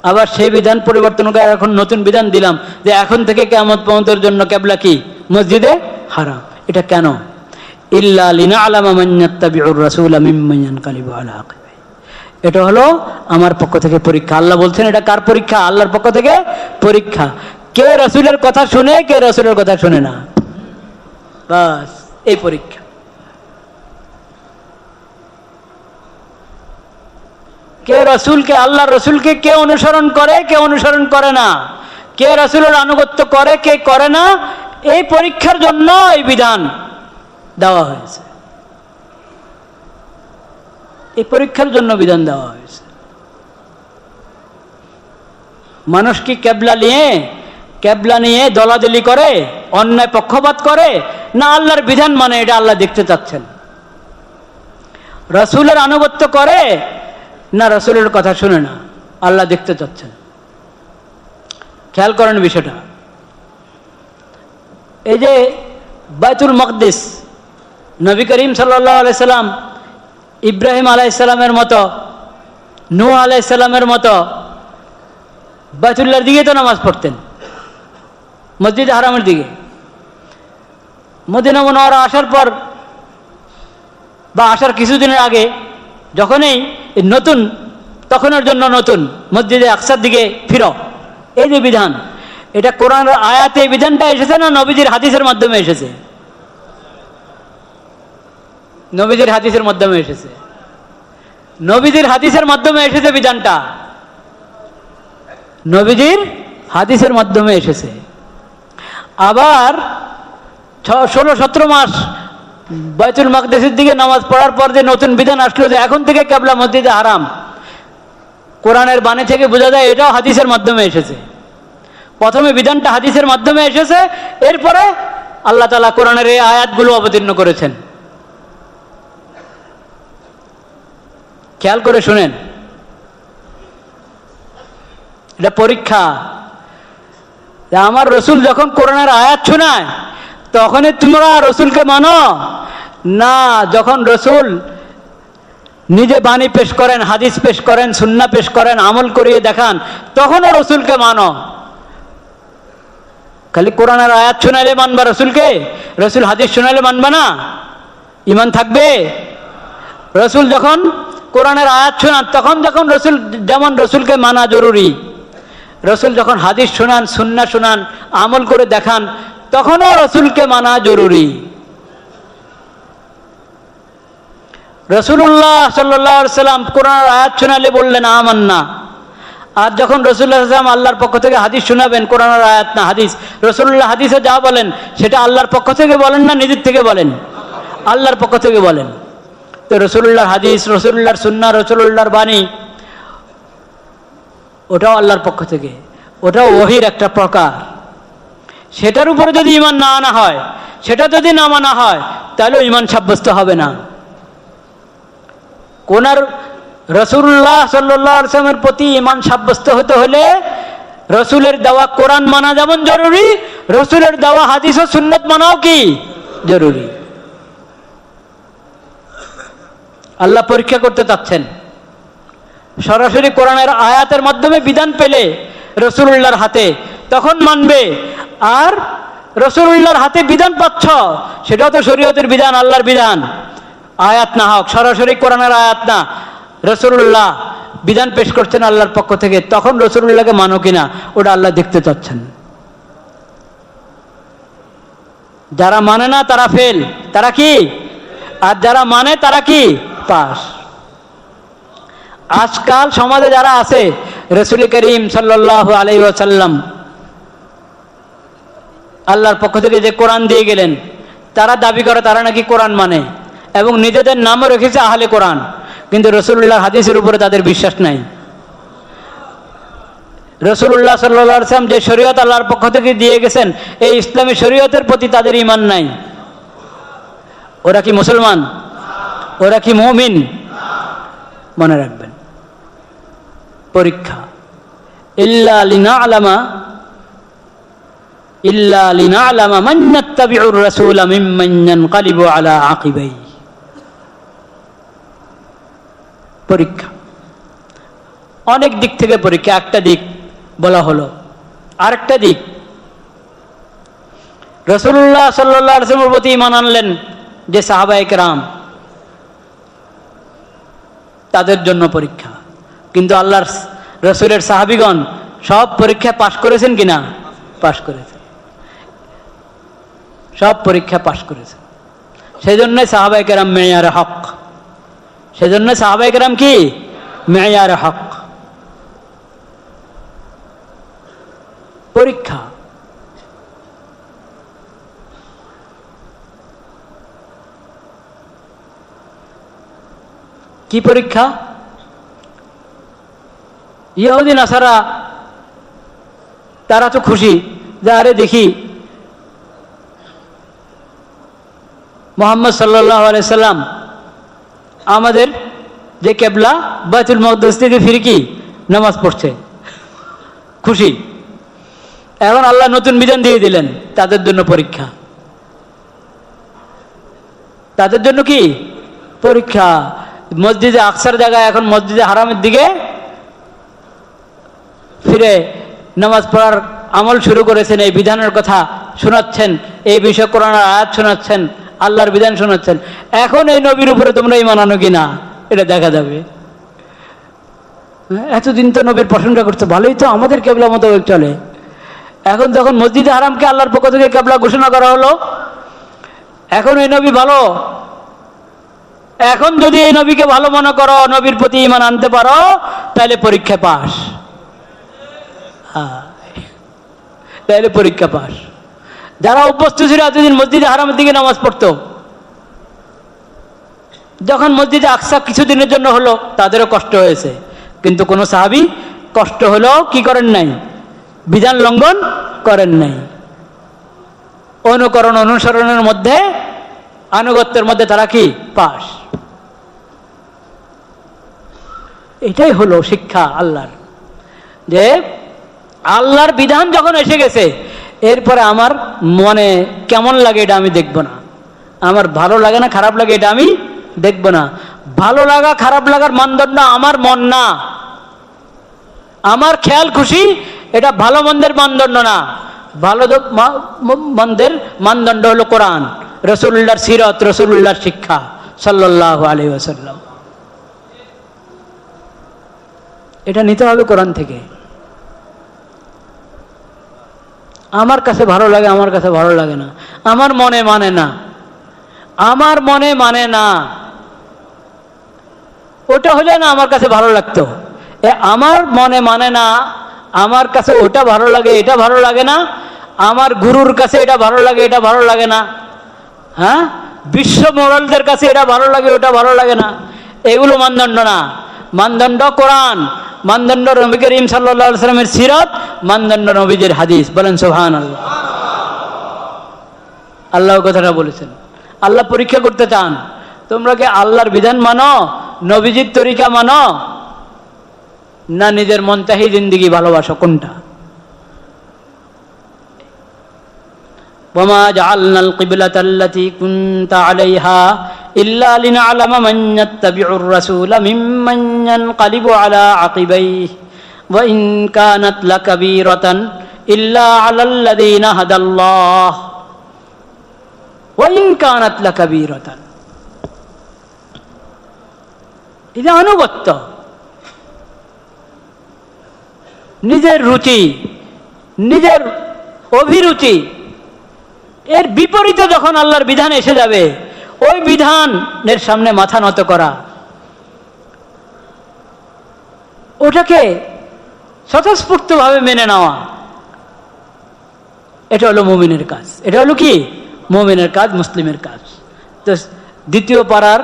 আবার সেই বিধান পরিবর্তন করে এখন নতুন বিধান দিলাম যে এখন থেকে কিয়ামত পর্যন্তের জন্য কিবলা কি? মসজিদে হারাম। এটা কেন? ইল্লা লিনা'লামা মান ইয়াত্তাবি'ুর রাসূলা মিম্মান ইয়ানকালিবু আলা আকিবাইহি। এটা হলো আমার পক্ষ থেকে পরীক্ষা। আল্লাহ বলছেন এটা কার পরীক্ষা? আল্লাহর পক্ষ থেকে পরীক্ষা। কে রাসূলের কথা শুনে, কে রাসূলের কথা শুনে না, বাস এই পরীক্ষা। কে রাসূলকে, আল্লাহর রাসূলকে কে অনুসরণ করে, কে অনুসরণ করে না, কে রাসূলের আনুগত্য করে, কে করে না, এই পরীক্ষার জন্য এই বিধান দেওয়া হয়েছে। এই পরীক্ষার জন্য বিধান দেওয়া হয়েছে। মানুষ কি কেবলা নিয়ে দলাদলি করে, অন্যায় পক্ষপাত করে, না আল্লাহর বিধান মানে? এটা আল্লাহ দেখতে চাচ্ছেন। রাসূলের আনুগত্য করে না রাসূলের কথা শুনে না, আল্লাহ দেখতে চাচ্ছেন। খেয়াল করেন বিষয়টা। এই যে বাইতুল মাকদিস, নবী করিম সাল্লাল্লাহু আলাইহি সাল্লাম ইব্রাহিম আলাইহিস সালামের মতো, নূহ আলাইহিস সালামের মতো বাইতুল্লাহর দিকে তো নামাজ পড়তেন, মসজিদে হারামের দিকে। মদিনা মুনাওয়ারা আসার পর বা আসার কিছুদিনের আগে যখনই নতুন, তখনের জন্য নতুন মসজিদে আকসার দিকে ফিরো, এই যে বিধান, এটা কোরআনের আয়াতে এই বিধানটা এসেছে না নবীজির হাদিসের মাধ্যমে এসেছে? নবীজির হাদিসের মাধ্যমে এসেছে। নবীজির হাদিসের মাধ্যমে এসেছে বিধানটা, নবীজির হাদিসের মাধ্যমে এসেছে। আবার 16-17 মাস বাইতুল মাকদিসের দিকে নামাজ পড়ার পর যে নতুন বিধান আসলো যে এখন থেকে কিবলা মসজিদে হারাম, কোরআনের বাণী থেকে বোঝা যায় এটাও হাদিসের মাধ্যমে এসেছে। প্রথমে বিধানটা হাদিসের মাধ্যমে এসেছে, এরপরে আল্লাহ তাআলা কোরআনের এই আয়াতগুলো অবতীর্ণ করেছেন। খেয়াল করে শুনেন, এটা পরীক্ষা। আমার রসুল যখন কোরআনের আয়াত শোনায় তখনই তোমরা রসুলকে মানো না, যখন রসুল নিজে বাণী পেশ করেন, হাদিস পেশ করেন, সুন্নাহ পেশ করেন, আমল করিয়ে দেখান, তখনও রসুলকে মানো। খালি কোরআনের আয়াত শোনালে মানবা রসুলকে? রসুল হাদিস শোনালে মানবা না? ঈমান থাকবে? রসুল যখন কোরআনের আয়াত শোনান তখন যখন রসুল, যেমন রসুলকে মানা জরুরি, রসুল যখন হাদিস শোনান, সুন্নাহ শোনান, আমল করে দেখান, তখনও রসুলকে মানা জরুরি। রাসূলুল্লাহ সাল্লাল্লাহু আলাইহি সাল্লাম কোরআনের আয়াত শোনালে বললেন আমান্না, আর যখন রাসূলুল্লাহ সাল্লাল্লাহু আলাইহি ওয়াসাল্লাম আল্লাহর পক্ষ থেকে হাদিস শোনাবেন, কোরআনের আয়াত না হাদিস, রাসূলুল্লাহ হাদিসে যা বলেন সেটা আল্লাহর পক্ষ থেকে বলেন না নিজের থেকে বলেন? আল্লাহর পক্ষ থেকে বলেন। তো রাসূলুল্লাহর হাদিস, রাসূলুল্লাহর সুন্নাহ, রাসূলুল্লাহর বাণী, ওটাও আল্লাহর পক্ষ থেকে, ওটাও ওহীর একটা প্রকার। সেটার উপরে যদি ঈমান না আনা হয়, সেটা যদি না মানা হয়, তাহলে ঈমান সাব্যস্ত হবে না। কোনার রাসূলুল্লাহ সাল্লাল্লাহু আলাইহি ওয়াসাল্লামের প্রতি ঈমান সাব্যস্ত হতে হলে রাসূলের দেওয়া কোরআন মানা যেমন জরুরি, রাসূলের দেওয়া হাদিস ও সুন্নাত মানাও কি জরুরি। আল্লাহ পরীক্ষা করতে চাচ্ছেন। সরাসরি কোরআনের আয়াতের মাধ্যমে বিধান পেলে রাসূলুল্লাহর হাতে, তখন মানবে। আর রাসূলুল্লাহর হাতে বিধান পাচ্ছ, সেটাও তো শরীয়তের বিধান, আল্লাহর বিধান, আয়াত না হোক, সরাসরি কোরআনের আয়াত না, রাসূলুল্লাহ বিধান পেশ করছেন আল্লাহর পক্ষ থেকে, তখন রাসূলুল্লাহকে মানো কিনা ওটা আল্লাহ দেখতে চাচ্ছেন। যারা মানে না তারা ফেল, তারা কি? আর যারা মানে তারা কি? পাস। আজকাল সমাজে যারা আছে, রাসূল করিম সাল্লাল্লাহু আলাইহি ওয়াসাল্লাম আল্লাহর পক্ষ থেকে যে কোরআন দিয়ে গেলেন, তারা দাবি করে তারা নাকি কোরআন মানে, এবং নিজেদের নামও রেখেছে আহলে কোরআন, কিন্তু রাসূলুল্লাহর হাদিসের উপরে তাদের বিশ্বাস নাই। রাসূলুল্লাহ সাল্লাল্লাহু আলাইহি ওয়াসাল্লাম যে শরীয়ত আল্লাহর পক্ষ থেকে দিয়ে গেছেন, এই ইসলামী শরীয়তের প্রতি তাদের ঈমান নাই। ওরা কি মুসলমান? ওরা কি মুমিন? মনে রাখবেন, পরীক্ষা। ইল্লা লিনা'লামা মান ইয়াত্তাবি'ুর রাসূলা মিম্মান ইয়ানকালিবু আলা আকিবাই। পরীক্ষা অনেক দিক থেকে পরীক্ষা। একটা দিক বলা হলো, আরেকটা দিক রাসূলুল্লাহ সাল্লাল্লাহু আলাইহি ওয়াসাল্লামের প্রতি ঈমান আনলেন যে সাহাবায়ে কেরাম, তাদের জন্য পরীক্ষা। কিন্তু আল্লাহর রসুলের সাহাবীগণ সব পরীক্ষায় পাশ করেছেন কিনা? পাশ করেছেন, সব পরীক্ষা পাশ করেছেন। সেই জন্যই সাহাবায়ে কেরাম মেয়ারে হক, সেই জন্য সাহাবায়ে কেরাম কি মেয়ারে হক। পরীক্ষা কি পরীক্ষা? ইহুদি নাসারা তারা তো খুশি যে আরে দেখি মুহাম্মদ সাল্লাল্লাহু আলাইহি সাল্লাম আমাদের যে কিবলা বাইতুল মাকদিস থেকে ফিরে কি নামাজ পড়ছে, খুশি। এখন আল্লাহ নতুন বিধান দিয়ে দিলেন, তাদের জন্য পরীক্ষা, তাদের জন্য কি পরীক্ষা। মসজিদে আকসার জায়গায় এখন মসজিদে হারামের দিকে ফিরে নামাজ পড়ার আমল শুরু করেছেন, এই বিধানের কথা শোনাচ্ছেন, এই বিষয়ে কোরআনের আয়াত শোনাচ্ছেন, আল্লাহর বিধান শোনাচ্ছেন। এখন এই নবীর উপরে তোমরা ঈমান আনো কিনা এটা দেখা যাবে। এতদিন তো নবীর প্রশংসা করছে, ভালোই তো আমাদের কেবলা মতো চলে। এখন যখন মসজিদে হারামকে আল্লাহর পক্ষ থেকে কেবলা ঘোষণা করা হলো, এখন এই নবী ভালো, এখন যদি এই নবীকে ভালো মনে করো, নবীর প্রতি ঈমান আনতে পারো, তাহলে পরীক্ষা পাস, তাহলে পরীক্ষা পাস। যারা অভ্যস্ত ছিল এতদিন মসজিদে হারামের দিকে নামাজ পড়তো, যখন মসজিদে আকসা কিছুদিনের জন্য হলো তাদেরও কষ্ট হয়েছে, কিন্তু কোনো সাহাবী কষ্ট হলো কি করেন নাই, বিধান লঙ্ঘন করেন নাই। অনুকরণ অনুসরণের মধ্যে, আনুগত্যের মধ্যে তারা কি পাস। এটাই হলো শিক্ষা আল্লাহর, যে আল্লাহর বিধান যখন এসে গেছে এরপরে আমার মনে কেমন লাগে এটা আমি দেখব না, আমার ভালো লাগে না খারাপ লাগে এটা আমি দেখব না। ভালো লাগা খারাপ লাগার মানদণ্ড আমার মন না, আমার খেয়াল খুশি এটা ভালো মন্দের মানদণ্ড না। ভালো মন্দের মানদণ্ড হলো কোরআন, রাসূলুল্লাহর সিরাত, রাসূলুল্লাহর শিক্ষা সাল্লাল্লাহু আলাইহি ওয়াসাল্লাম। এটা নিতে হবে কোরআন থেকে। আমার কাছে ভালো লাগে, আমার কাছে ভালো লাগে না, আমার মনে মানে না, আমার মনে মানে না, ওটা হলে না আমার কাছে ভালো লাগতো। আমার মনে মানে না, আমার কাছে ওটা ভালো লাগে, এটা ভালো লাগে না, আমার গুরুর কাছে এটা ভালো লাগে, এটা ভালো লাগে না, হ্যাঁ, বিশ্ব মোরালদের কাছে এটা ভালো লাগে, ওটা ভালো লাগে না, এগুলো মানদণ্ড না। মানদণ্ড কোরআন, মানদণ্ড নবী করিম সাল্লাল্লাহু আলাইহি ওয়াসাল্লামের সিরাত, মানদণ্ড নবীজির হাদিস। বলেন সুবহানাল্লাহ। আল্লাহ কথাটা বলেছেন। আল্লাহ পরীক্ষা করতে চান, তোমরা কি আল্লাহর বিধান মানো, নবীজির তরিকা মানো, না নিজের মনচাহি জিন্দেগি ভালোবাসো, কোনটা? ওয়ামা জাআলনাল কিবলাতাল্লাতী কুনতা আলাইহা ইল্লা লিনা'লামা মান ইয়াত্তাবি'ুর রাসূলা মিম্মান ইয়ানকালিবু আলা আকিবাইহি ওয়া ইন কানাত লাকাবীরাতান ইল্লা আলাল্লাযীনা হাদাল্লাহ ওয়া ইন কানাত লাকাবীরাতান। এটা আনুগত্য, নিজের রুচি, নিজের অভিরুচি এর বিপরীতে যখন আল্লাহর বিধান এসে যাবে, ওই বিধানের সামনে মাথা নত করা, ওটাকে স্বতঃস্ফূর্তভাবে মেনে নেওয়া, এটা হলো মুমিনের কাজ। এটা হলো কি মুমিনের কাজ, মুসলিমের কাজ। তো দ্বিতীয় পারার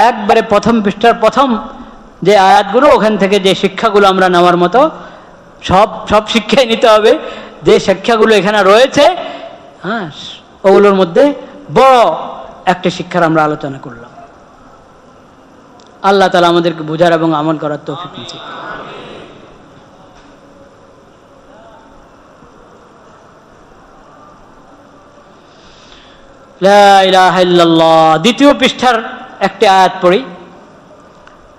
একবারে প্রথম পৃষ্ঠার প্রথম যে আয়াতগুলো, ওখান থেকে যে শিক্ষাগুলো আমরা নেওয়ার মতো সব শিক্ষাই নিতে হবে। যে শিক্ষাগুলো এখানে রয়েছে, হ্যাঁ, ওগুলোর মধ্যে বড় একটা শিক্ষার আমরা আলোচনা করলাম। আল্লাহ তাআলা আমাদেরকে বোঝার এবং আমল করার তৌফিক দিন। লা ইলাহা ইল্লাল্লাহ। দ্বিতীয় পৃষ্ঠার একটা আয়াত পড়ি।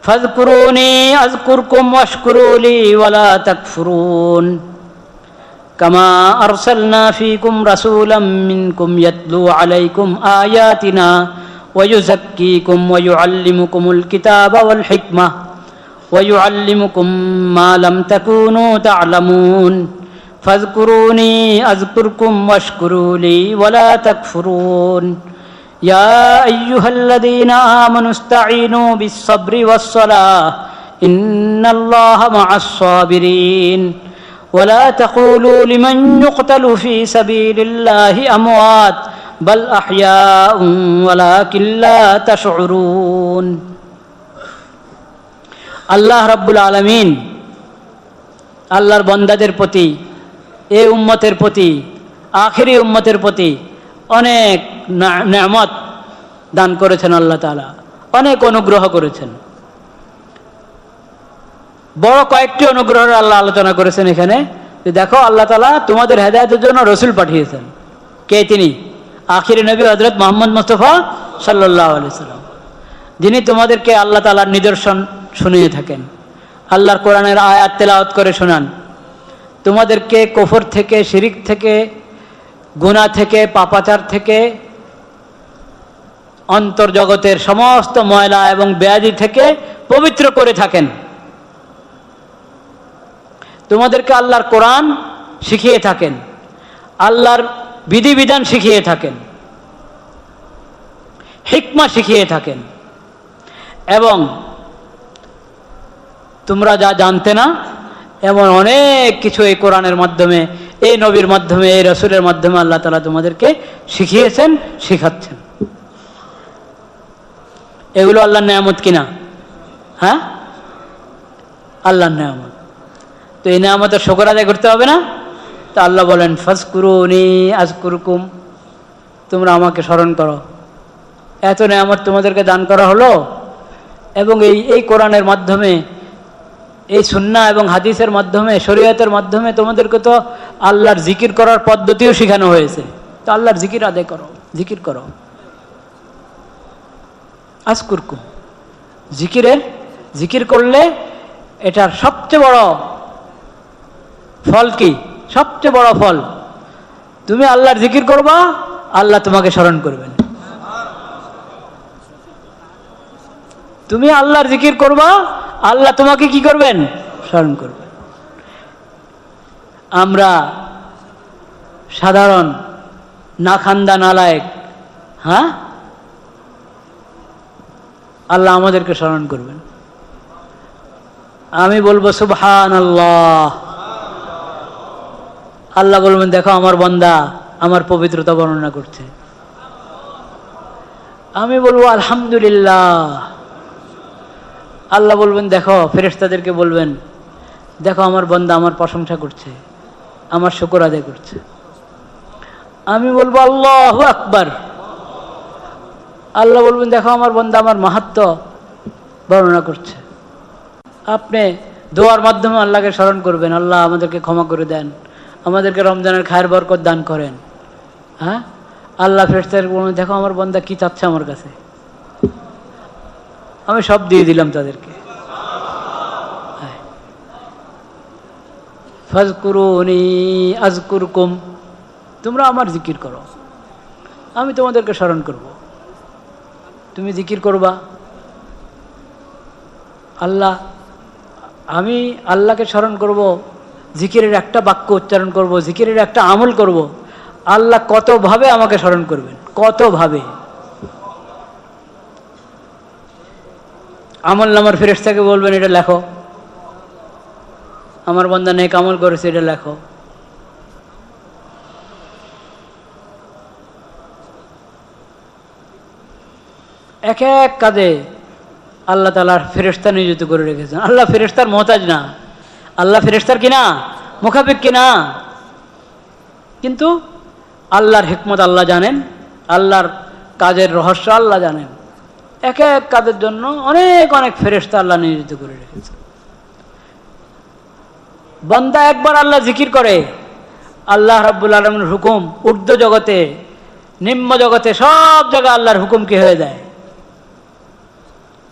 ফাযকুরুনি আযকুরকুম ওয়াশকুরুলি ওয়ালা তাকফুরুন কামা আরসালনা ফীকুম রাসূলাম মিনকুম ইয়াতলু আলাইকুম আয়াতিনা ওয়া ইউযাক্কিকুম ওয়া ইউআল্লিমুকুমুল কিতাবা ওয়াল হিকমাহ ويعلمكم ما لم تكونوا تعلمون فاذكروني أذكركم واشكروا لي ولا تكفرون يا أيها الذين آمنوا استعينوا بالصبر والصلاة إن الله مع الصابرين ولا تقولوا لمن يقتل في سبيل الله أموات بل أحياء ولكن لا تشعرون আল্লাহ রাব্বুল আলামিন আল্লাহর বান্দাদের প্রতি, এই উম্মতের প্রতি, আখেরি উম্মতের প্রতি অনেক নেয়ামত দান করেছেন। আল্লাহ তাআলা অনেক অনুগ্রহ করেছেন। বড় কয়েকটি অনুগ্রহের আল্লাহ আলোচনা করেছেন এখানে। দেখো, আল্লাহ তাআলা তোমাদের হেদায়েতের জন্য রসুল পাঠিয়েছেন। কে তিনি? আখিরি নবী হযরত মুহাম্মদ মুস্তাফা সাল্লাল্লাহু আলাইহি সাল্লাম, যিনি তোমাদেরকে আল্লাহ তাআলার নিদর্শন শুনিয়ে থাকেন, আল্লাহর কোরআনের আয়াত তেলাওয়াত করে শোনান, তোমাদেরকে কুফর থেকে, শিরিক থেকে, গুনাহ থেকে, পাপাচার থেকে, অন্তর্জগতের সমস্ত ময়লা এবং ব্যাধি থেকে পবিত্র করে থাকেন। তোমাদেরকে আল্লাহর কোরআন শিখিয়ে থাকেন, আল্লাহর বিধিবিধান শিখিয়ে থাকেন, হিকমা শিখিয়ে থাকেন, এবং তোমরা যা জানতে না এমন অনেক কিছু এই কোরআনের মাধ্যমে, এই নবীর মাধ্যমে, এই রসুলের মাধ্যমে আল্লাহ তাআলা তোমাদেরকে শিখিয়েছেন, শিখাচ্ছেন। এগুলো আল্লাহর নেয়ামত কিনা? হ্যাঁ, আল্লাহর নেয়ামত। তো এই নেয়ামতের শুকর আদায় করতে হবে না? তো আল্লাহ বলেন, ফাজকুরুনি আযকুরকুম, তোমরা আমাকে স্মরণ করো। এত নেয়ামত তোমাদেরকে দান করা হলো, এবং এই কোরআনের মাধ্যমে, এই সুন্নাহ এবং হাদিসের মাধ্যমে, শরীয়তের মাধ্যমে তোমাদেরকে তো আল্লাহর জিকির করার পদ্ধতিও শেখানো হয়েছে। তো আল্লাহর জিকির আদায় করো, জিকির করো। আযকুরকুম, জিকির করলে এটার সবচেয়ে বড় ফল কি? সবচেয়ে বড় ফল, তুমি আল্লাহর জিকির করবা, আল্লাহ তোমাকে স্মরণ করবেন। তুমি আল্লাহর জিকির করবা, আল্লাহ তোমাকে কি করবেন? স্মরণ করবেন। আমরা সাধারণ না খান্দা নালায়েক, হ্যাঁ, আল্লাহ আমাদেরকে স্মরণ করবেন। আমি বলবো সুবহানাল্লাহ, আল্লাহ বলবেন দেখো আমার বান্দা আমার পবিত্রতা বর্ণনা করছে। আমি বলবো আলহামদুলিল্লাহ, আল্লাহ বলবেন দেখো, ফেরেশতাদেরকে বলবেন দেখো আমার বান্দা আমার প্রশংসা করছে, আমার শুকর আদায় করছে। আমি বলবো আল্লাহু আকবার, আল্লাহ বলবেন দেখো আমার বান্দা আমার মাহাত্ম্য বর্ণনা করছে। আপনি দোয়ার মাধ্যমে আল্লাহকে স্মরণ করবেন, আল্লাহ আমাদেরকে ক্ষমা করে দেন, আমাদেরকে রমজানের খায়ের বরকত দান করেন। হ্যাঁ, আল্লাহ ফেরেশতাদেরকে বলবেন দেখো আমার বান্দা কি চাচ্ছে আমার কাছে, আমি সব দিয়ে দিলাম তাদেরকে। ফাজকুরুনি আযকুরকুম, তোমরা আমার জিকির করো, আমি তোমাদেরকে স্মরণ করব। তুমি জিকির করবা, আমি আল্লাহকে স্মরণ করব, জিকিরের একটা বাক্য উচ্চারণ করব, জিকিরের একটা আমল করব, আল্লাহ কতভাবে আমাকে স্মরণ করবেন, কতভাবে। আমল নামার ফেরেশতাকে বলবেন এটা লেখো, আমার বান্দা নেক আমল করেছে এটা লেখো। এক এক কাজে আল্লাহ তাআলার ফেরেশতা নিয়োজিত করে রেখেছেন। আল্লাহ ফেরেশতার মোহতাজ না, আল্লাহ ফেরেশতার কিনা মুখাপেক কিনা, কিন্তু আল্লাহর হিকমত আল্লাহ জানেন, আল্লাহর কাজের রহস্য আল্লাহ জানেন। এক এক কাজের জন্য অনেক অনেক ফেরেশতা আল্লাহ নিয়োজিত করে রেখেছেন। বান্দা একবার আল্লাহ জিকির করে, আল্লাহ রাব্বুল আলামিনের হুকুম ঊর্ধ্ব জগতে, নিম্ন জগতে, সব জায়গায় আল্লাহর হুকুম কি হয়ে যায়?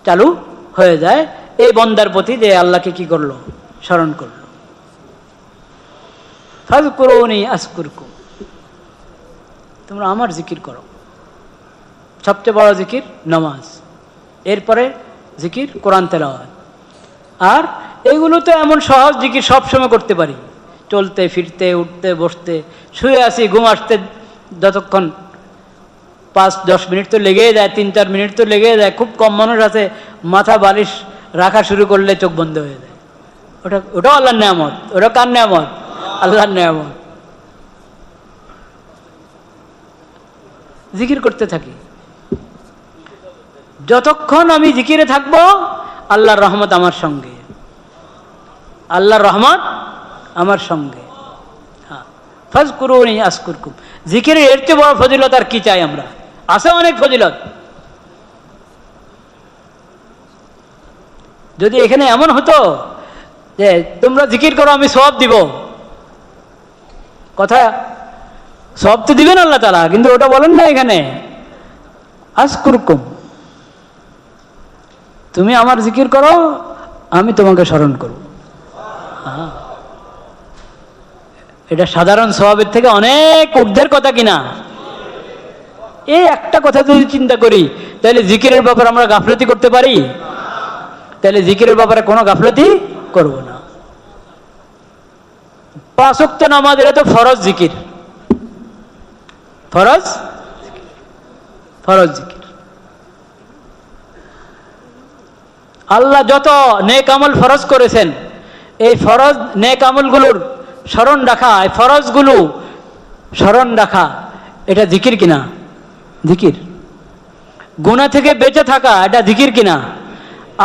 চালু হয়ে যায় এই বান্দার প্রতি, যে আল্লাহকে কি করলো? স্মরণ করলো। ফাজকুরুনি আযকুরকুম, তোমরা আমার জিকির করো। সবচেয়ে বড় জিকির নামাজ, এরপরে জিকির কোরআন তেলাওয়াত, আর এগুলো তো এমন সহজ জিকির সবসময় করতে পারি, চলতে ফিরতে উঠতে বসতে, শুয়ে আসি ঘুম আসতে যতক্ষণ 5-10 মিনিট তো লেগেই যায়, 3-4 মিনিট তো লেগেই যায়। খুব কম মানুষ আছে মাথা বালিশ রাখা শুরু করলে চোখ বন্ধ হয়ে যায়। ওটাও আল্লাহর নেয়ামত। ওটা কার নেয়ামত? আল্লাহর নেয়ামত। জিকির করতে থাকি। যতক্ষণ আমি জিকিরে থাকবো আল্লাহর রহমত আমার সঙ্গে, আল্লাহর রহমত আমার সঙ্গে। হ্যাঁ, ফাজকুরুনি আযকুরকুম। জিকিরের এর চেয়ে বড় ফজিলত আর কি চাই আমরা? আছে অনেক ফজিলত। যদি এখানে এমন হতো যে তোমরা জিকির করো আমি সওয়াব দিব, কথা সওয়াব তো দিবেন আল্লাহ তাআলা, কিন্তু ওটা বলেন না এখানে। আযকুরকুম, তুমি আমার জিকির করো আমি তোমাকে স্মরণ করব। এটা সাধারণ সওয়াবের থেকে অনেক ঊর্ধ্বের কথা কিনা? এই একটা কথা যদি চিন্তা করি তাহলে জিকিরের ব্যাপারে আমরা গাফলতি করতে পারি? তাহলে জিকিরের ব্যাপারে কোনো গাফলতি করব না। 5 ওয়াক্ত নামাজ এটা তো ফরজ জিকির, ফরজ জিকির। আল্লাহ যত নেক আমল ফরজ করেছেন, এই ফরজ নেক আমলগুলোর স্মরণ রাখা, এই ফরজগুলো স্মরণ রাখা, এটা জিকির কিনা? জিকির। গুনাহ থেকে বেঁচে থাকা, এটা জিকির কিনা?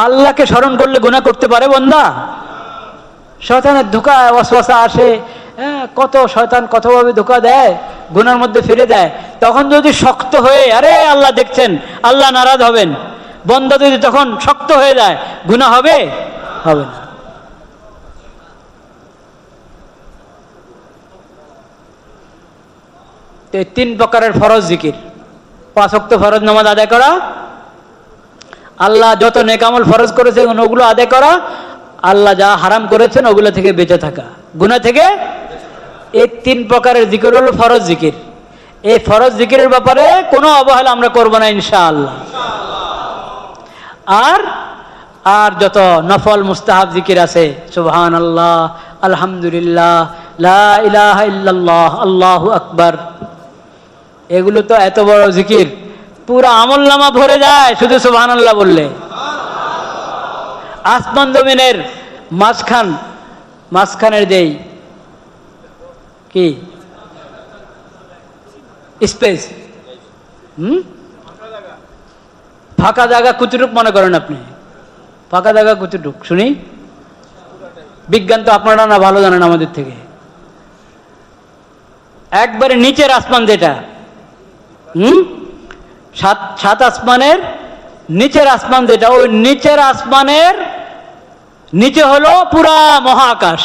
আল্লাহকে স্মরণ করলে গুনাহ করতে পারে বান্দা? শয়তানের ধোঁকা ওয়াসওয়াসা আসে, কত শয়তান কতভাবে ধোঁকা দেয়, গুনার মধ্যে ফিরে দেয়। তখন যদি শক্ত হয়ে, আরে আল্লাহ দেখছেন, আল্লাহ নারাজ হবেন, বান্দা যদি তখন শক্ত হয়ে যায়, গুনাহ হবে? হবে না। এই 3 প্রকারের ফরজ জিকির। 5 ওয়াক্ত ফরজ নামাজ আদায় করা, আল্লাহ যত নেক আমল ফরজ করেছেন ওগুলো আদায় করা, আল্লাহ যা হারাম করেছেন ওগুলো থেকে বেঁচে থাকা, গুনাহ থেকে। এই 3 প্রকারের জিকির হলো ফরজ জিকির। এই ফরজ জিকিরের ব্যাপারে কোনো অবহেলা আমরা করব না ইনশাআল্লাহ। আর যত নফল মুস্তাহাব জিকির আছে, সুবহানাল্লাহ, আলহামদুলিল্লাহ, লা ইলাহা ইল্লাল্লাহ, আল্লাহু আকবার, এগুলো তো এত বড় জিকির, পুরো আমলনামা ভরে যায় শুধু সুবহানাল্লাহ বললে। আসমান জমিনের মাঝখানের যেই কি স্পেস, ফাঁকা জায়গা কতটুক মনে করেন আপনি? ফাঁকা জায়গা কতটুক শুনি? বিজ্ঞান তো আপনারা না ভালো জানেন আমাদের থেকে। একবারে নিচের আসমান যেটা, সাত আসমানের নিচের আসমান যেটা, ওই নিচের আসমানের নিচে হলো পুরা মহাকাশ,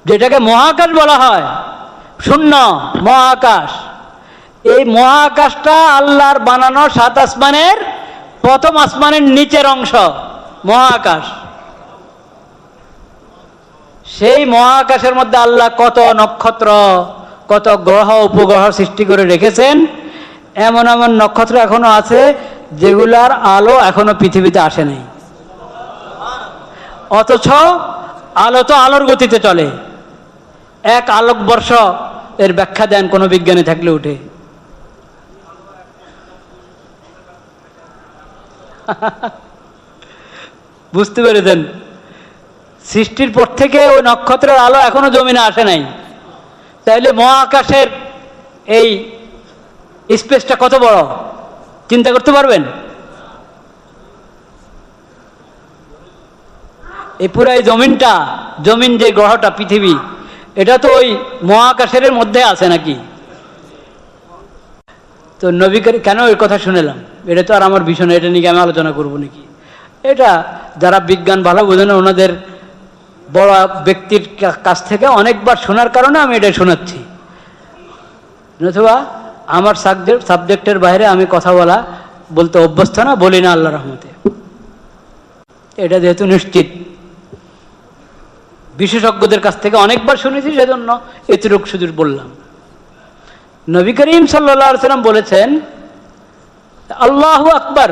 যেটাকে মহাকাশ বলা হয়, শূন্য মহাকাশ। এই মহাকাশটা আল্লাহর বানানো 7 আসমানের প্রথম আসমানের নিচের অংশ মহাকাশ। সেই মহাকাশের মধ্যে আল্লাহ কত নক্ষত্র, কত গ্রহ উপগ্রহ সৃষ্টি করে রেখেছেন। এমন এমন নক্ষত্র এখনো আছে যেগুলার আলো এখনো পৃথিবীতে আসে নাই, অথচ আলো তো আলোর গতিতে চলে। 1 আলোকবর্ষ এর ব্যাখ্যা দেন কোনো বিজ্ঞানী থাকলে উঠে। বুঝতে পেরেছেন? সৃষ্টির পর থেকে ওই নক্ষত্রের আলো এখনো জমিনে আসে নাই। তাইলে মহাকাশের এই স্পেসটা কত বড় চিন্তা করতে পারবেন? এই পুরো এই জমিন যে গ্রহটা পৃথিবী, এটা তো ওই মহাকাশের মধ্যে আছে নাকি? তো নবী কেন এর কথা শুনেলাম? এটা তো আর আমার বিষয় না, এটা নিয়ে আমি আলোচনা করবো নাকি? এটা যারা বিজ্ঞান ভালো বোঝেন ওনাদের বড় ব্যক্তির কাছ থেকে অনেকবার শোনার কারণে আমি এটা শোনাচ্ছি। নতুবা আমার সাবজেক্টের বাইরে আমি কথা বলতে অভ্যস্ত না, বলি না আল্লাহর রহমতে। এটা যেহেতু নিশ্চিত, বিশেষজ্ঞদের কাছ থেকে অনেকবার শুনেছি, সেজন্য এতটুকু শুধু বললাম। নবী করিম সাল্লাল্লাহু আলাইহি ওয়াসাল্লাম বলেছেন, আল্লাহু আকবার,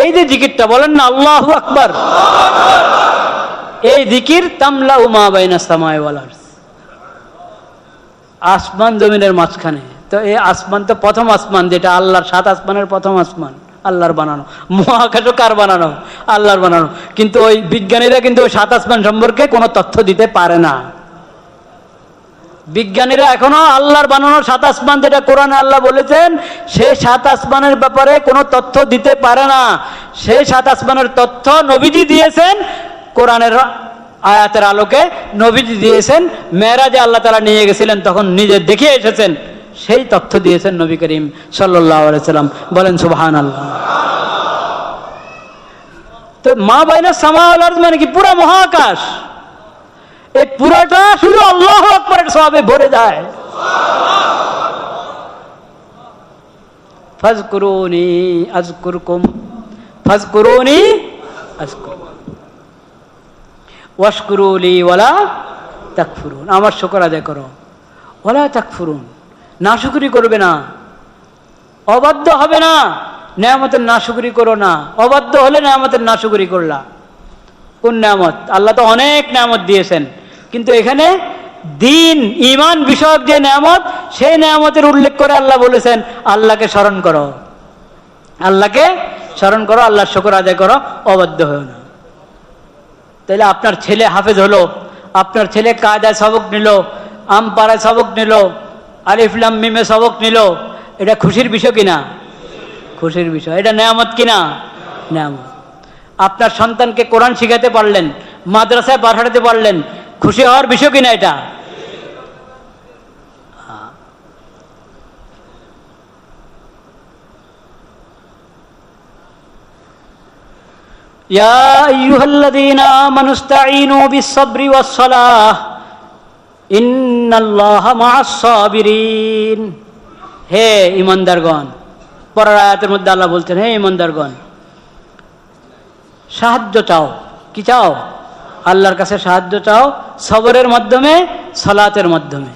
এই যে জিকিরটা বলেন না আল্লাহু আকবার, এই জিকির তামলাউ মা বাইনাস সামাই ওয়াল আরদ, আসমান জমিনের মাঝখানে। তো এই আসমান তো প্রথম আসমান, যেটা আল্লাহর 7 আসমানের প্রথম আসমান, আল্লাহর বানানো। মহাকাশও কার বানানো? আল্লাহর বানানো। কিন্তু ওই বিজ্ঞানীরা কিন্তু ওই 7 আসমান সম্পর্কে কোনো তথ্য দিতে পারে না। বিজ্ঞানীরা এখনো আল্লাহর বানানো 7 আসমান, যেটা কোরআনে আল্লাহ বলেছেন, সেই 7 আসমানের ব্যাপারে কোনো তথ্য দিতে পারে না। সেই 7 আসমানের তথ্য নবীজি দিয়েছেন, কোরআনের আয়াতের আলোকে নবীজি দিয়েছেন। মেরাজে আল্লাহ তাআলা নিয়ে গেছিলেন, তখন নিজে দেখে এসেছেন, সেই তথ্য দিয়েছেন নবী করিম সাল্লাল্লাহু আলাইহি সাল্লাম। বলেন সুবহানাল্লাহ। তো মা বাইনাস সামা ওয়াল আরদ মানে কি? পুরা মহাকাশ। এই পুরাটা শুধু আল্লাহু আকবারের সওয়াবে ভরে যায়। ফাজকুরুনি আযকুরকুম ফাজকুরুনি আযকুরকুম ওয়াশকুরুলি ওয়ালা তাকফুরুন। আমার শুকর আদায় করো, ওয়ালা তাকফুরুন, নাশুকরি করবে না, অবাধ্য হবে না, নেয়ামতের নাশুকরি করো না। অবাধ্য হলে নেয়ামতের নাশুকরি করলা। কোন নেয়ামত? আল্লাহ তো অনেক নেয়ামত দিয়েছেন, কিন্তু এখানে দিন ঈমান বিষয়ক যে নেয়ামত, সেই নেয়ামতের উল্লেখ করে আল্লাহ বলেছেন আল্লাহকে স্মরণ করো, আল্লাহকে স্মরণ করো, আল্লাহর শুকর আদায় করো, অবাধ্য হও না। তাইলে আপনার ছেলে হাফেজ হলো, আপনার ছেলে কায়দায় সবক নিল, আমপাড়ায় সবক নিল, আলিফ লাম মিমে সবক নিল, এটা খুশির বিষয় কিনা? খুশির বিষয়। এটা নেয়ামত কিনা? নেয়ামত। আপনার সন্তানকে কোরআন শিখাতে পারলেন, মাদ্রাসায় পাঠাতে পারলেন, খুশি হওয়ার বিষয় কিনা এটা? ইয়া আইয়ুহাল্লাযীনা আমানু ইসতাঈনু বিস-সাবরি ওয়াস-সালাহ ইন্নাল্লাহা মা'আস সাবিরিন। হে ঈমানদারগণ, পরের আয়াতের মধ্যে আল্লাহ বলছেন, হে ঈমানদারগণ, সাহায্য চাও। কি চাও? আল্লাহর কাছে সাহায্য চাও, সবরের মাধ্যমে, সালাতের মাধ্যমে।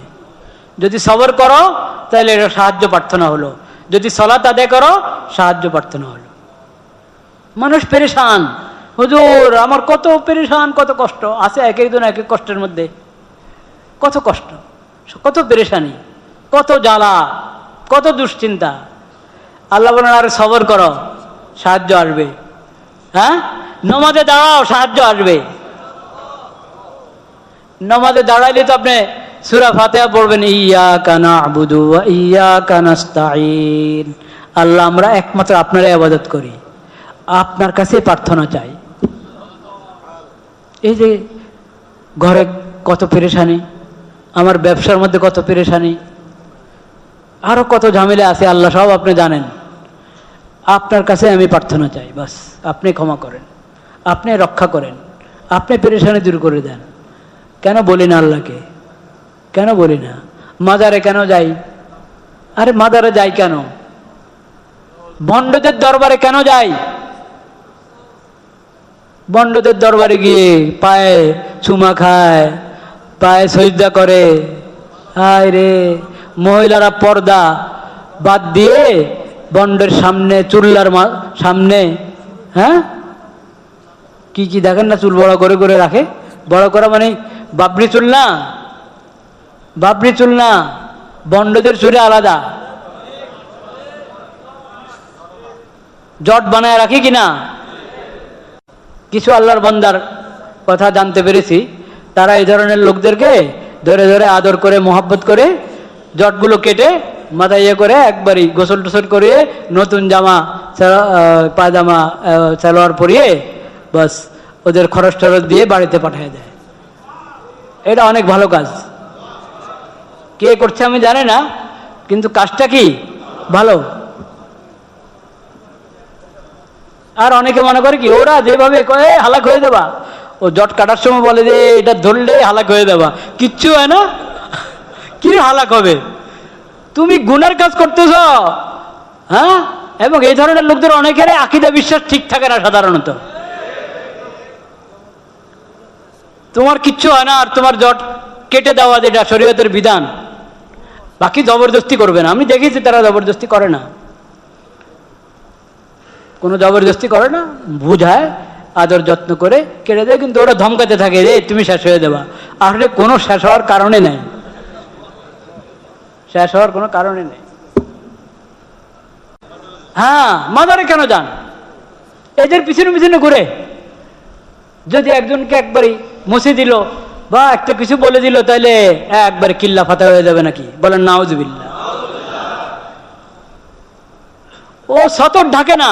যদি সবর করো তাহলে এটা সাহায্য প্রার্থনা হলো, যদি সালাত আদায় করো সাহায্য প্রার্থনা হলো। মানুষ পেরেশান, হুজুর আমার কত পেরেশান, কত কষ্ট আছে, এক একজন এক এক কষ্টের মধ্যে, কত কষ্ট, কত পেরেশানি, কত জ্বালা, কত দুশ্চিন্তা। আল্লাহ বলেন আরে সবর করো, সাহায্য আসবে। হ্যাঁ, নামাজে দাঁড়াও, সাহায্য আসবে। নামাজে দাঁড়াইলে তো আপনি সূরা ফাতিহা পড়বেন, ইয়্যাকা না'বুদু ওয়া ইয়্যাকা নাস্তাঈন। আল্লাহ আমরা একমাত্র আপনারই ইবাদত করি, আপনার কাছে প্রার্থনা চাই। এই যে ঘরে কত পেরেশানি, আমার ব্যবসার মধ্যে কত পেরেশানি, আরো কত ঝামেলা আছে, আল্লাহ সব আপনি জানেন। আপনার কাছে আমি প্রার্থনা চাই, বাস আপনি ক্ষমা করেন, আপনি রক্ষা করেন, আপনি পেরেশানি দূর করে দেন। কেন বলি না আল্লাহকে? কেন বলি না? মাজারে কেন যাই? আরে মাজারে যাই কেন? বন্ডদের দরবারে কেন যাই? বন্ডদের দরবারে গিয়ে পায়ে চুমা খায়, পায়ে সজদা করে। হায় রে, মহিলারা পর্দা বাদ দিয়ে বন্ডের সামনে, চুল্লার সামনে, হ্যাঁ কি কি দেখেন না, চুল বড় করে করে রাখে। বড় করা মানে বাবরি চুল না, বাবরি চুল না, বন্ডদের চুলে আলাদা জট বানায় রাখি কিনা। কিছু আল্লাহর বান্দার কথা জানতে পেরেছি, তারা এই ধরনের লোকদেরকে ধরে ধরে আদর করে, মোহাব্বত করে, জটগুলো কেটে মাথায় ইয়ে করে, একবারই গোসল টোসল করিয়ে, নতুন জামা পায়জামা সালোয়ার পরিয়ে বাস ওদের খরচ টরচ দিয়ে বাড়িতে পাঠিয়ে দেয়। এটা অনেক ভালো কাজ। কে করছে আমি জানি না, কিন্তু কাজটা কি ভালো। আর অনেকে মনে করে কি ওরা যেভাবে কয়ে হালাক হয়ে দেবা, ও জট কাটার সময় বলে যে এটা ধরলে হালাক হয়ে দেবা, কিচ্ছু হয় না। কি হালাক হবে? তুমি গুনার কাজ করতেছ। হ্যাঁ, এবং এই ধরনের লোকদের অনেকের আকীদা বিশ্বাস ঠিক থাকে না সাধারণত। তোমার কিচ্ছু হয় না, আর তোমার জট কেটে দেওয়া যেটা শরীয়তের বিধান, বাকি জবরদস্তি করবে না। আমি দেখেছি তারা জবরদস্তি করে না। কোনো জবরদস্তি করে না, বুঝায়, আদর যত্ন করে কেটে দেয়, কিন্তু ওরা ধমকাতে থাকে রে তুমি শেষ হয়ে দেবা। আসলে কোনো শেষ হওয়ার কারণে নেই, শেষ হওয়ার কোনো কারণে নেই। হ্যাঁ, মাজারে কেন যান? এদের পিছনে পিছনে ঘুরে যদি একজনকে একবারই মুছে দিল বা একটা কিছু বলে দিল, তাহলে একবারে কিল্লা ফাতা হয়ে যাবে নাকি? বলেন নাউজুবিল্লাহ। ও সতর ঢাকে না,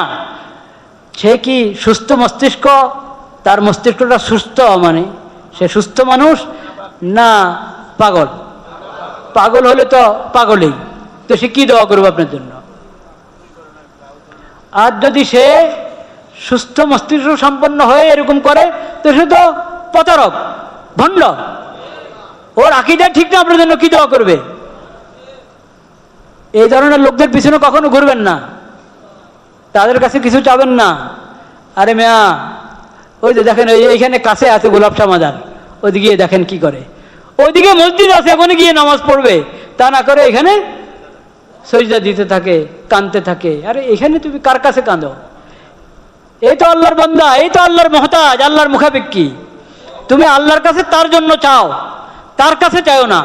সে কি সুস্থ মস্তিষ্ক, তার মস্তিষ্কটা সুস্থ, মানে সে সুস্থ মানুষ না পাগল? পাগল হলে তো পাগলই, তো সে কি দোয়া করবে আপনার জন্য? আর যদি সে সুস্থ মস্তিষ্ক সম্পন্ন হয়ে এরকম করে, তো সে তো প্রতারক, ভণ্ড। ওর আকীদা ঠিক না, আপনার জন্য কি দোয়া করবে? এই ধরনের লোকদের পিছনে কখনো ঘুরবেন না, তাদের কাছে কিছু চাবেন না। আরে মেয়া, ওই যে দেখেন এইখানে কাছে আছে গোলাপ শাহ মাজার, ওইদিকে দেখেন কি করে, ওইদিকে মসজিদ আছে, ওখানে গিয়ে নামাজ পড়বে, তা না করে এখানে সজদা দিতে থাকে, কাঁদতে থাকে। আরে এখানে তুমি কার কাছে কাঁদো? এই তো আল্লাহর বান্দা, এই তো আল্লাহর মুহতাজ, আল্লাহর মুখাপেক্ষী। তুমি আল্লাহর কাছে তার জন্য চাও, তার কাছে চাও না।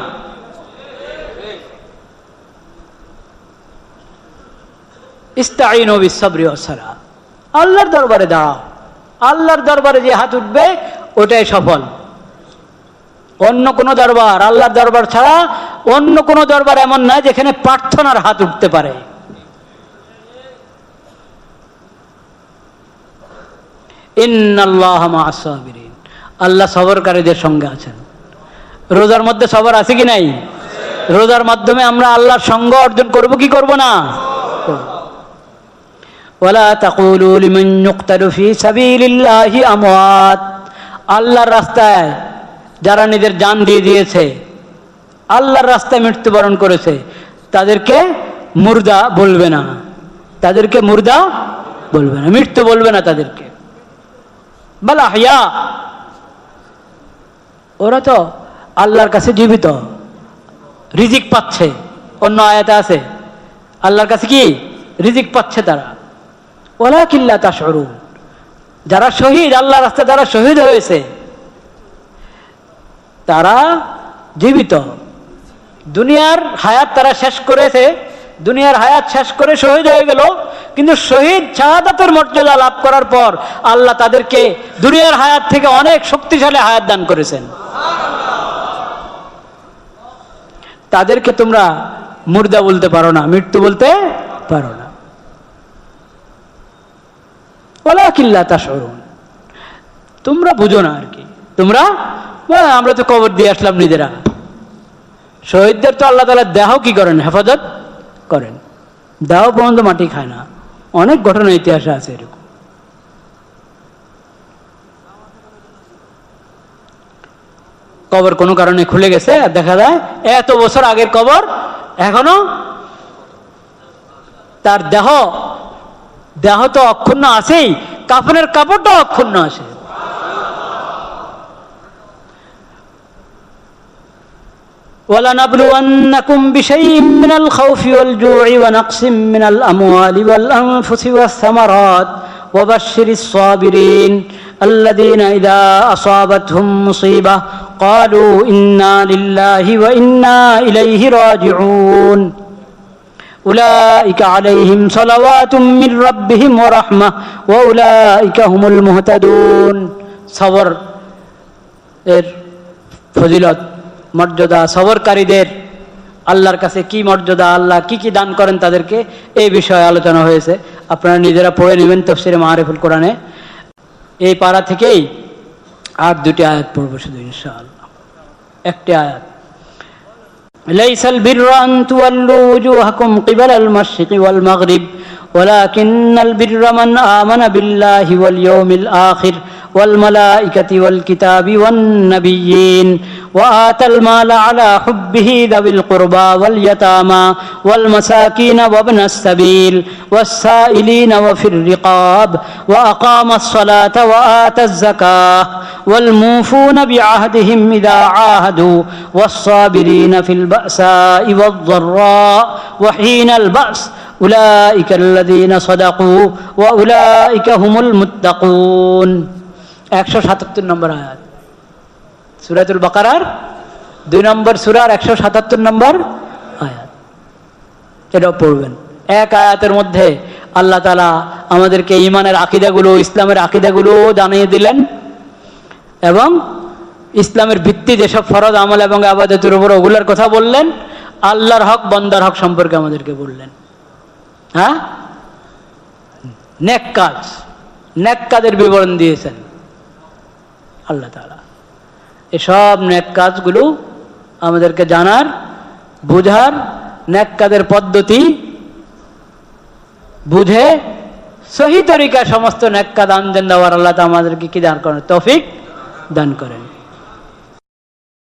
ইস্তাঈনু বিস-সাবরি ওয়াস-সালাহ, আল্লাহর দরবারে দাও। আল্লাহর দরবারে যে হাত উঠবে ওটাই সফল। অন্য কোন দরবার, আল্লাহর দরবার ছাড়া অন্য কোন দরবার এমন নয় যেখানে প্রার্থনার হাত উঠতে পারে। ইন্নাল্লাহা মা'আস-সাবিরিন, আল্লাহ সবরকারীদের সঙ্গে আছেন। রোজার মধ্যে সবর আছে কি নাই? রোজার মাধ্যমে আমরা আল্লাহর সঙ্গ অর্জন করব কি করব না? ওয়ালা তাকুলু লিমান ইউকতালু ফি সাবিলিল্লাহি আমওয়াত, আল্লাহর রাস্তায় যারা নিজের জান দিয়ে দিয়েছে, আল্লাহর রাস্তায় মৃত্যুবরণ করেছে, তাদেরকে মুর্দা বলবে না, তাদেরকে মুর্দা বলবে না, মৃত্যু বলবে না তাদেরকে। বাল আহইয়া, ওরা তো আল্লাহর কাছে জীবিত, রিজিক পাচ্ছে। অন্য আয়াতে আছে আল্লাহর কাছে কি রিজিক পাচ্ছে তারা। ওয়ালাকিন লা তাশউরুন, যারা শহীদ, আল্লাহর রাস্তায় যারা শহীদ হয়েছে তারা জীবিত। দুনিয়ার হায়াত তারা শেষ করেছে, দুনিয়ার হায়াত শেষ করে শহীদ হয়ে গেল, কিন্তু শহীদ শাহাদাতের মর্যাদা লাভ করার পর আল্লাহ তাদেরকে দুনিয়ার হায়াত থেকে অনেক শক্তিশালী হায়াত দান করেছেন। তাদেরকে তোমরা মুর্দা বলতে পারো না, মৃত্যু বলতে পারো না। ওয়ালাকিন লা তাশউরুন, তোমরা বুঝো না আর কি। তোমরা আমরা তো কবর দিয়ে আসলাম নিজেরা। শহীদদের তো আল্লাহ তাআলা দেহ কি করেন? হেফাজত করেন, দেহ পর্যন্ত মাটি খায় না। অনেক ঘটনা ইতিহাসে আছে এরকম। কবর কোনো কারণে খুলে গেছে, আর দেখা যায় এত বছর আগের কবর, এখনো তার দেহ তো অক্ষুণ্ণ আছেই, কাফনের কাপড়টা অক্ষুণ্ণ আছে। وَلَنَبْلُوَنَّكُمْ بِشَيْءٍ مِّنَ الْخَوْفِ وَالْجُوعِ وَنَقْصٍ مِّنَ الْأَمْوَالِ وَالْأَنفُسِ وَالثَّمَرَاتِ وَبَشِّرِ الصَّابِرِينَ الَّذِينَ إِذَا أَصَابَتْهُم مُّصِيبَةٌ قَالُوا إِنَّا لِلَّهِ وَإِنَّا إِلَيْهِ راجعون أُولَئِكَ عَلَيْهِمْ صَلَوَاتٌ مِّن رَّبِّهِمْ وَرَحْمَةٌ وَأُولَئِكَ هُمُ الْمُهْتَدُونَ। সবর এর ফজিলত, মর্যাদা, সবরকারীদের আল্লাহর কাছে কি মর্যাদা, আল্লাহ কি কি দান করেন তাদেরকে, এই বিষয়ে আলোচনা হয়েছে। আপনারা নিজেরা পড়ে নেবেন তাফসীরে মাআরিফুল কোরআনে। এই পারা থেকেই আর দুটি আয়াত পড়ব শুধু ইনশাআল্লাহ। একটি আয়াত, লাইসাল বিররা আন তুওয়াল্লু ওয়ুজুহাকুম কিবালাল মাশরিকি ওয়াল মাগরিব ওয়ালাকিন্নাল বিররা মান আমানা বিল্লাহি ওয়াল ইয়াউমিল আখির والملائكة والكتاب والنبيين وآتى المال على حبه ذوي القربى واليتامى والمساكين وابن السبيل والسائلين وفي الرقاب وأقام الصلاة وآتى الزكاة والموفون بعهدهم إذا عاهدوا والصابرين في البأساء والضراء وحين البأس উলাইকাল্লাযীনা সাদাকু ওয়া উলাইকা হুমুল মুত্তাকুন। 177 নম্বর আয়াত সূরাতুল বাকারার 2 নম্বর সূরার 177 নম্বর আয়াত। এটা পড়বেন। এক আয়াতের মধ্যে আল্লাহ তাআলা আমাদেরকে ঈমানের আকীদাগুলো, ইসলামের আকীদাগুলো জানিয়ে দিলেন এবং ইসলামের ভিত্তি যেসব ফরজ আমল এবং ইবাদতের উপর ওগুলোর কথা বললেন, আল্লাহর হক বান্দার হক সম্পর্কে আমাদেরকে বললেন। হ্যাঁ, নেক কাজ, নেক কাজের বিবরণ দিয়েছেন আল্লাহ তাআলা। এসব নেক কাজগুলো আমাদেরকে জানার, বুঝার, নেক কাজের পদ্ধতি বুঝে সহি তরিকায় সমস্ত নেক কাজ আঞ্জাম দেওয়ার আল্লাহ তাআলা আমাদেরকে কি দান করেন? তৌফিক দান করেন।